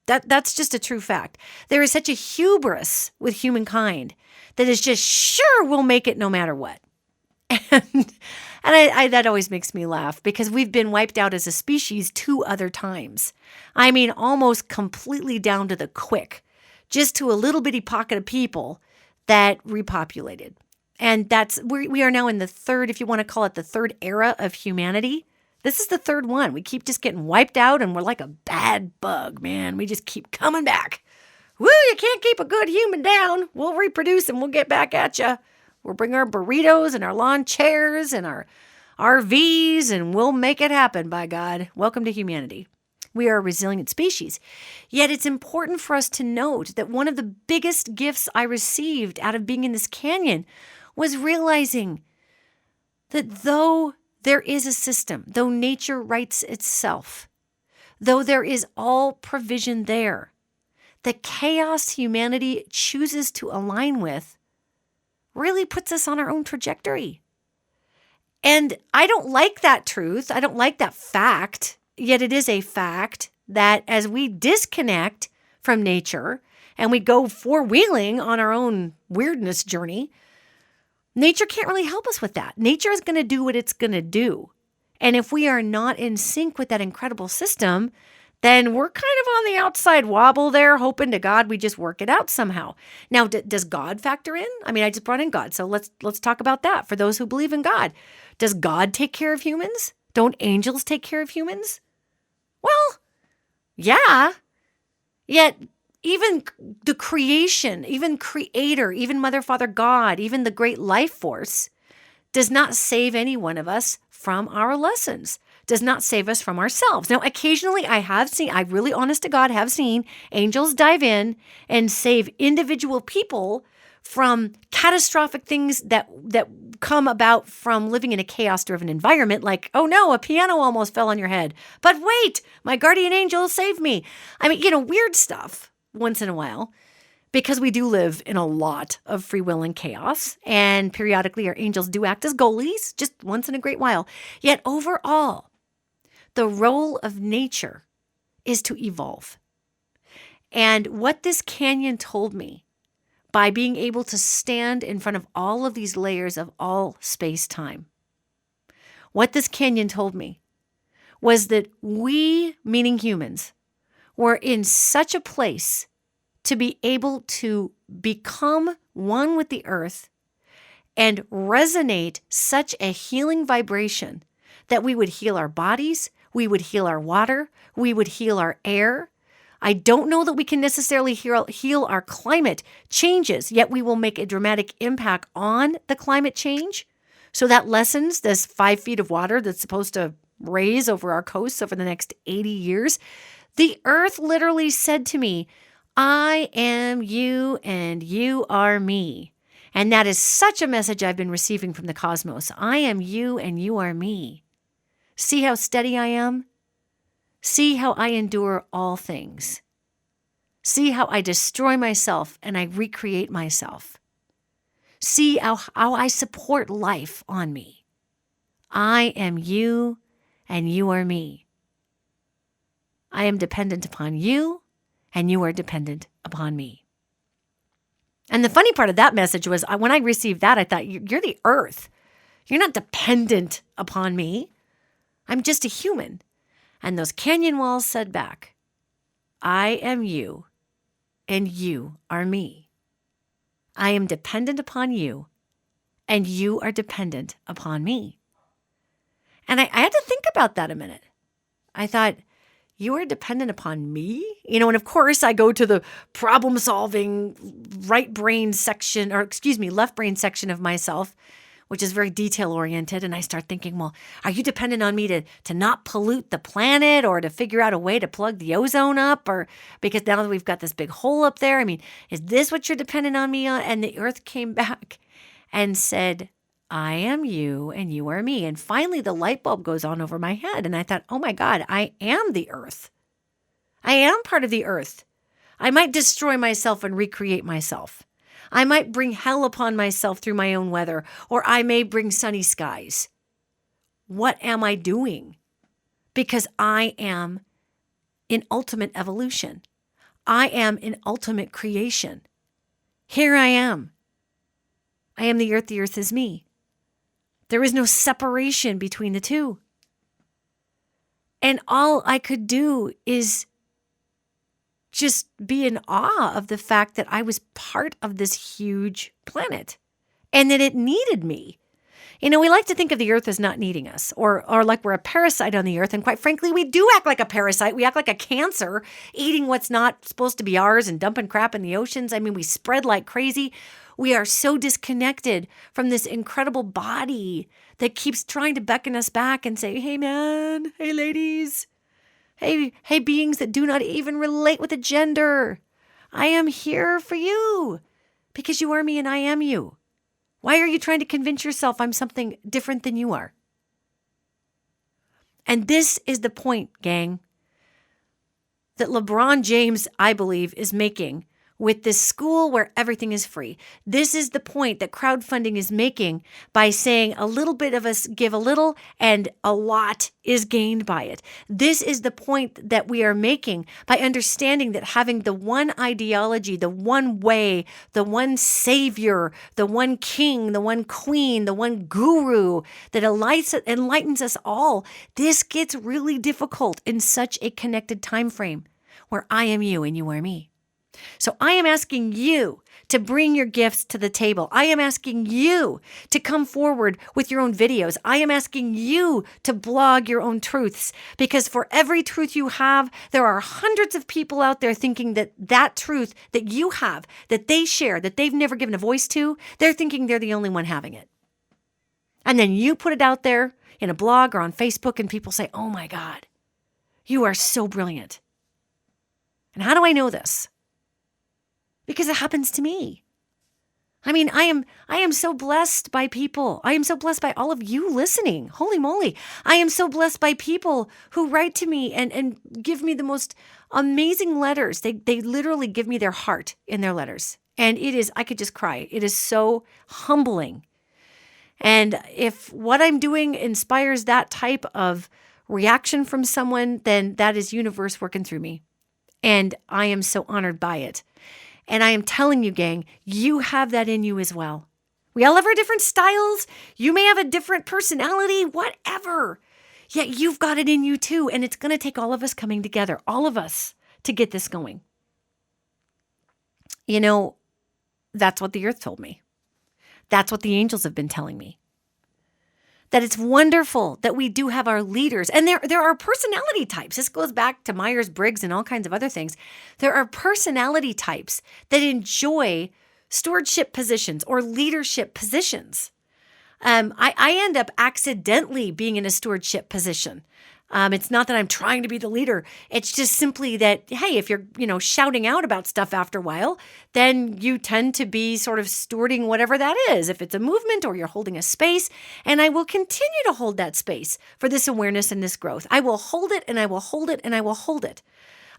That's just a true fact. There is such a hubris with humankind that is just sure we'll make it no matter what. And I that always makes me laugh because we've been wiped out as a species 2 other times. I mean, almost completely down to the quick, just to a little bitty pocket of people that repopulated. And we are now in the third, if you want to call it the third era of humanity. This is the third one. We keep just getting wiped out and we're like a bad bug, man. We just keep coming back. Woo, you can't keep a good human down. We'll reproduce and we'll get back at you. We'll bring our burritos and our lawn chairs and our RVs and we'll make it happen, by God. Welcome to humanity. We are a resilient species. Yet it's important for us to note that one of the biggest gifts I received out of being in this canyon was realizing that though there is a system, though nature rights itself, though there is all provision there, the chaos humanity chooses to align with really puts us on our own trajectory. And I don't like that truth. I don't like that fact, yet it is a fact that as we disconnect from nature and we go four-wheeling on our own weirdness journey, nature can't really help us with that. Nature is going to do what it's going to do. And if we are not in sync with that incredible system, then we're kind of on the outside wobble there, hoping to God we just work it out somehow. Now, does God factor in? I mean, I just brought in God, so let's talk about that. For those who believe in God, does God take care of humans? Don't angels take care of humans? Well, yeah. Yet, even the creation, even Creator, even Mother, Father, God, even the great life force does not save any one of us from our lessons, does not save us from ourselves. Now, occasionally I really honest to God have seen angels dive in and save individual people from catastrophic things that come about from living in a chaos-driven environment, like, oh no, a piano almost fell on your head. But wait, my guardian angel saved me. I mean, weird stuff once in a while, because we do live in a lot of free will and chaos, and periodically our angels do act as goalies, just once in a great while. Yet overall, the role of nature is to evolve. And what this canyon told me, by being able to stand in front of all of these layers of all space-time, what this canyon told me was that we, meaning humans, were in such a place to be able to become one with the earth and resonate such a healing vibration that we would heal our bodies, we would heal our water, we would heal our air. I don't know that we can necessarily heal our climate changes, yet we will make a dramatic impact on the climate change. So that lessens this 5 feet of water that's supposed to raise over our coasts over the next 80 years. The earth literally said to me, I am you and you are me. And that is such a message I've been receiving from the cosmos. I am you and you are me. See how steady I am? See how I endure all things. See how I destroy myself and I recreate myself. See how I support life on me. I am you and you are me. I am dependent upon you and you are dependent upon me. And the funny part of that message was when I received that, I thought, you're the earth. You're not dependent upon me. I'm just a human. And those canyon walls said back, I am you and you are me. I am dependent upon you and you are dependent upon me. And I had to think about that a minute. I thought, you are dependent upon me? And of course I go to the problem-solving left brain section of myself, which is very detail-oriented. And I start thinking, well, are you dependent on me to not pollute the planet or to figure out a way to plug the ozone up? Or because now that we've got this big hole up there, is this what you're dependent on me on? And the earth came back and said, I am you and you are me. And finally the light bulb goes on over my head. And I thought, oh my God, I am the earth. I am part of the earth. I might destroy myself and recreate myself. I might bring hell upon myself through my own weather, or I may bring sunny skies. What am I doing? Because I am in ultimate evolution. I am in ultimate creation. Here I am. I am the earth is me. There is no separation between the two. And all I could do is just be in awe of the fact that I was part of this huge planet and that it needed me. We like to think of the earth as not needing us or like we're a parasite on the earth. And quite frankly, we do act like a parasite. We act like a cancer, eating what's not supposed to be ours and dumping crap in the oceans. We spread like crazy. We are so disconnected from this incredible body that keeps trying to beckon us back and say, hey man, hey ladies, hey beings that do not even relate with a gender. I am here for you because you are me and I am you. Why are you trying to convince yourself I'm something different than you are? And this is the point, gang, that LeBron James, I believe, is making with this school where everything is free. This is the point that crowdfunding is making by saying a little bit of us give a little and a lot is gained by it. This is the point that we are making by understanding that having the one ideology, the one way, the one savior, the one king, the one queen, the one guru that enlightens us all, this gets really difficult in such a connected time frame where I am you and you are me. So I am asking you to bring your gifts to the table. I am asking you to come forward with your own videos. I am asking you to blog your own truths, because for every truth you have, there are hundreds of people out there thinking that truth that you have, that they share, that they've never given a voice to, they're thinking they're the only one having it. And then you put it out there in a blog or on Facebook and people say, oh my God, you are so brilliant. And how do I know this? Because it happens to me. I am so blessed by people. I am so blessed by all of you listening. Holy moly. I am so blessed by people who write to me and give me the most amazing letters. They literally give me their heart in their letters. And I could just cry. It is so humbling. And if what I'm doing inspires that type of reaction from someone, then that is universe working through me. And I am so honored by it. And I am telling you, gang, you have that in you as well. We all have our different styles. You may have a different personality, whatever. Yet you've got it in you too. And it's going to take all of us coming together, all of us, to get this going. You know, that's what the earth told me. That's what the angels have been telling me. That it's wonderful that we do have our leaders. And there are personality types. This goes back to Myers-Briggs and all kinds of other things. There are personality types that enjoy stewardship positions or leadership positions. I end up accidentally being in a stewardship position. It's not that I'm trying to be the leader. It's just simply that, hey, if you're, shouting out about stuff after a while, then you tend to be sort of stewarding whatever that is. If it's a movement or you're holding a space, and I will continue to hold that space for this awareness and this growth. I will hold it and I will hold it and I will hold it.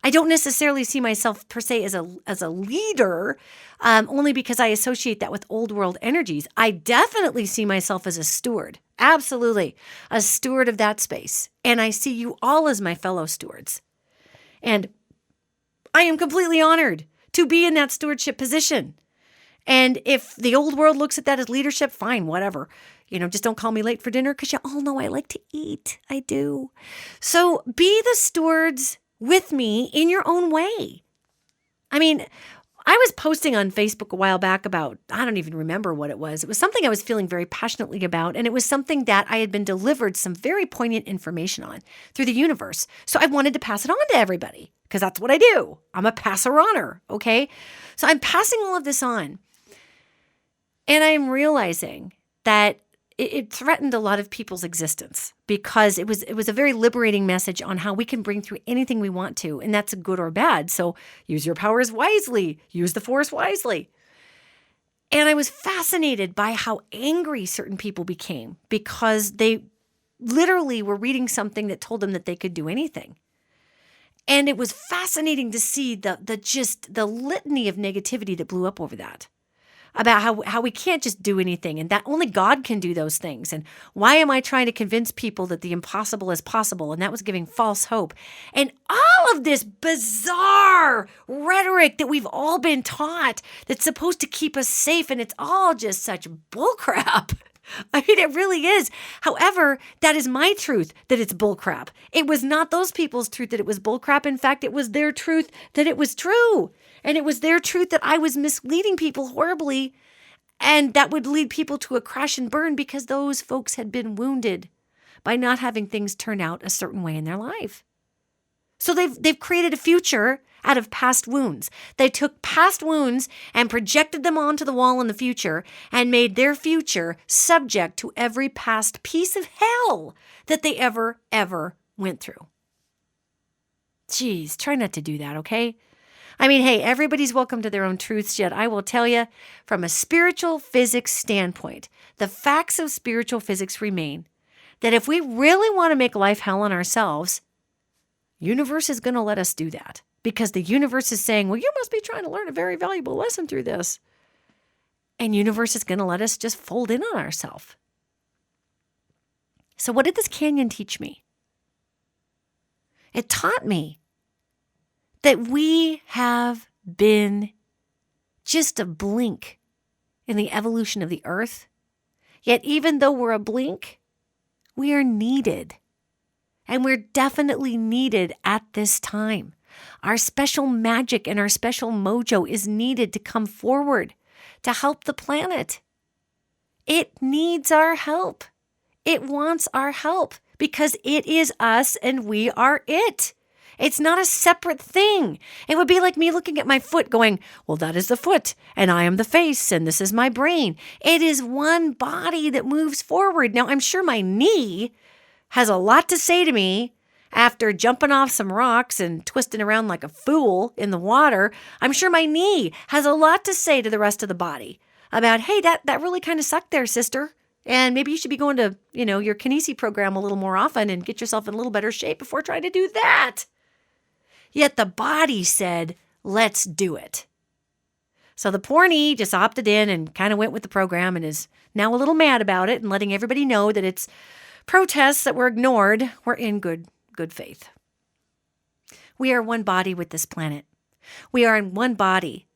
I don't necessarily see myself per se as a leader, only because I associate that with old world energies. I definitely see myself as a steward. Absolutely. A steward of that space. And I see you all as my fellow stewards. And I am completely honored to be in that stewardship position. And if the old world looks at that as leadership, fine, whatever. Just don't call me late for dinner because you all know I like to eat. I do. So be the stewards with me in your own way. I was posting on Facebook a while back about, I don't even remember what it was. It was something I was feeling very passionately about, and it was something that I had been delivered some very poignant information on through the universe. So I wanted to pass it on to everybody because that's what I do. I'm a passer-oner, okay? So I'm passing all of this on, and I'm realizing that it threatened a lot of people's existence because it was a very liberating message on how we can bring through anything we want to, and that's good or bad. So use your powers wisely, use the force wisely. And I was fascinated by how angry certain people became because they literally were reading something that told them that they could do anything. And it was fascinating to see the litany of negativity that blew up over that. About how we can't just do anything and that only God can do those things. And why am I trying to convince people that the impossible is possible? And that was giving false hope. And all of this bizarre rhetoric that we've all been taught that's supposed to keep us safe. And it's all just such bullcrap. It really is. However, that is my truth that it's bullcrap. It was not those people's truth that it was bullcrap. In fact, it was their truth that it was true. And it was their truth that I was misleading people horribly. And that would lead people to a crash and burn because those folks had been wounded by not having things turn out a certain way in their life. So they've created a future out of past wounds. They took past wounds and projected them onto the wall in the future and made their future subject to every past piece of hell that they ever went through. Geez, try not to do that, okay? Hey, everybody's welcome to their own truths, yet I will tell you, from a spiritual physics standpoint, the facts of spiritual physics remain that if we really want to make life hell on ourselves, universe is going to let us do that. Because the universe is saying, well, you must be trying to learn a very valuable lesson through this. And universe is going to let us just fold in on ourselves. So what did this canyon teach me? It taught me that we have been just a blink in the evolution of the earth. Yet even though we're a blink, we are needed. And we're definitely needed at this time. Our special magic and our special mojo is needed to come forward to help the planet. It needs our help. It wants our help because it is us and we are it. It's not a separate thing. It would be like me looking at my foot going, well, that is the foot and I am the face and this is my brain. It is one body that moves forward. Now, I'm sure my knee has a lot to say to me after jumping off some rocks and twisting around like a fool in the water. I'm sure my knee has a lot to say to the rest of the body about, hey, that really kind of sucked there, sister. And maybe you should be going to, your kinesi program a little more often and get yourself in a little better shape before trying to do that. Yet the body said, let's do it. So the poor knee just opted in and kind of went with the program and is now a little mad about it and letting everybody know that its protests that were ignored were in good faith. We are one body with this planet. We are in one body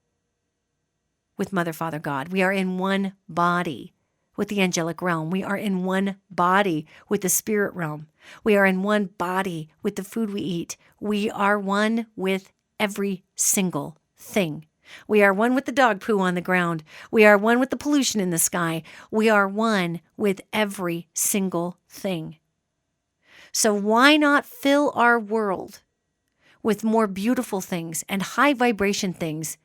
with Mother, Father, God. We are in one body with the angelic realm. We are in one body with the spirit realm. We are in one body with the food we eat. We are one with every single thing. We are one with the dog poo on the ground. We are one with the pollution in the sky. We are one with every single thing. So why not fill our world with more beautiful things and high vibration things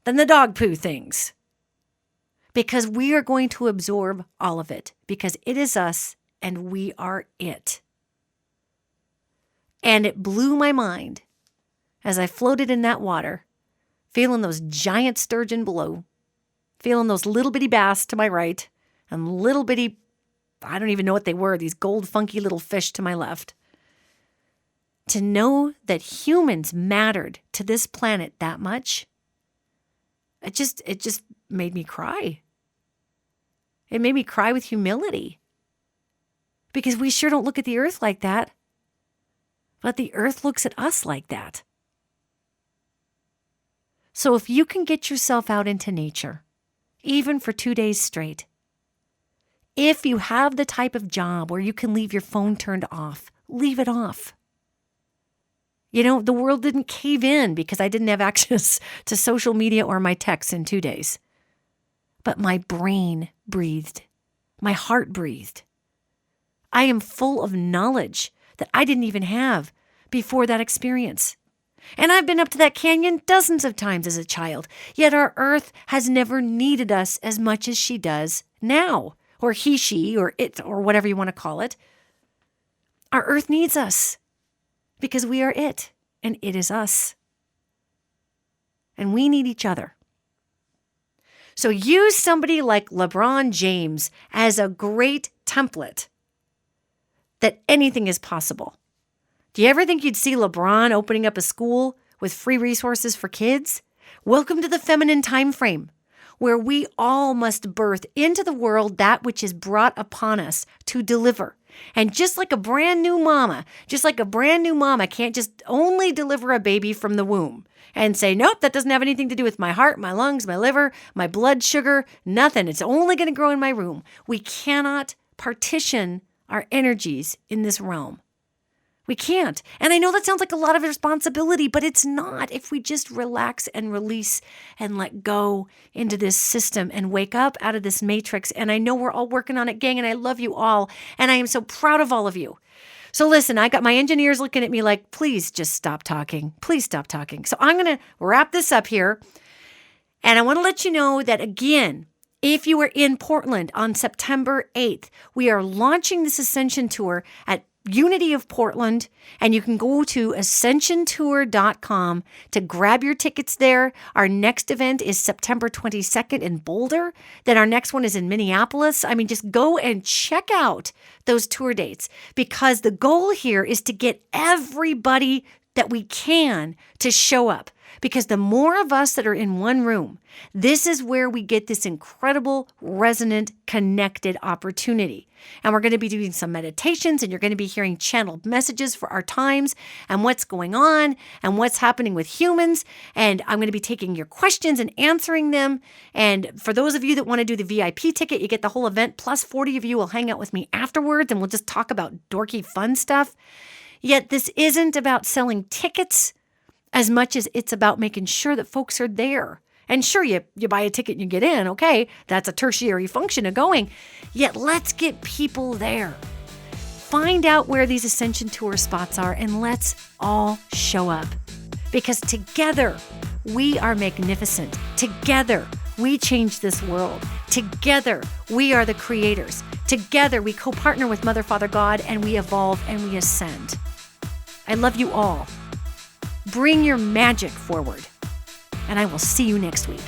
than the dog poo things? Because we are going to absorb all of it, because it is us and we are it. And it blew my mind as I floated in that water, feeling those giant sturgeon below, feeling those little bitty bass to my right, and little bitty, I don't even know what they were, these gold funky little fish to my left. To know that humans mattered to this planet that much, it just made me cry. It made me cry with humility. Because we sure don't look at the earth like that. But the earth looks at us like that. So if you can get yourself out into nature, even for 2 days straight, if you have the type of job where you can leave your phone turned off, leave it off. The world didn't cave in because I didn't have access to social media or my texts in 2 days. But my brain breathed. My heart breathed. I am full of knowledge that I didn't even have before that experience. And I've been up to that canyon dozens of times as a child, yet our earth has never needed us as much as she does now, or he, she, or it, or whatever you want to call it. Our earth needs us because we are it, and it is us. And we need each other. So use somebody like LeBron James as a great template that anything is possible. Do you ever think you'd see LeBron opening up a school with free resources for kids? Welcome to the feminine time frame, where we all must birth into the world that which is brought upon us to deliver. And just like a brand new mama can't just only deliver a baby from the womb and say, nope, that doesn't have anything to do with my heart, my lungs, my liver, my blood sugar, nothing. It's only going to grow in my room. We cannot partition our energies in this realm. We can't. And I know that sounds like a lot of responsibility, but it's not if we just relax and release and let go into this system and wake up out of this matrix. And I know we're all working on it, gang, and I love you all. And I am so proud of all of you. So listen, I got my engineers looking at me like, please just stop talking. Please stop talking. So I'm going to wrap this up here. And I want to let you know that, again, if you are in Portland on September 8th, we are launching this Ascension Tour at Unity of Portland, and you can go to ascensiontour.com to grab your tickets there. Our next event is September 22nd in Boulder. Then our next one is in Minneapolis. Just go and check out those tour dates, because the goal here is to get everybody that we can to show up. Because the more of us that are in one room, this is where we get this incredible, resonant, connected opportunity. And we're going to be doing some meditations, and you're going to be hearing channeled messages for our times and what's going on and what's happening with humans. And I'm going to be taking your questions and answering them. And for those of you that want to do the VIP ticket, you get the whole event, plus 40 of you will hang out with me afterwards, and we'll just talk about dorky, fun stuff. Yet this isn't about selling tickets as much as it's about making sure that folks are there. And sure, you buy a ticket and you get in, okay, that's a tertiary function of going. Yet let's get people there. Find out where these Ascension Tour spots are, and let's all show up. Because together, we are magnificent. Together, we change this world. Together, we are the creators. Together, we co-partner with Mother, Father, God, and we evolve and we ascend. I love you all. Bring your magic forward, and I will see you next week.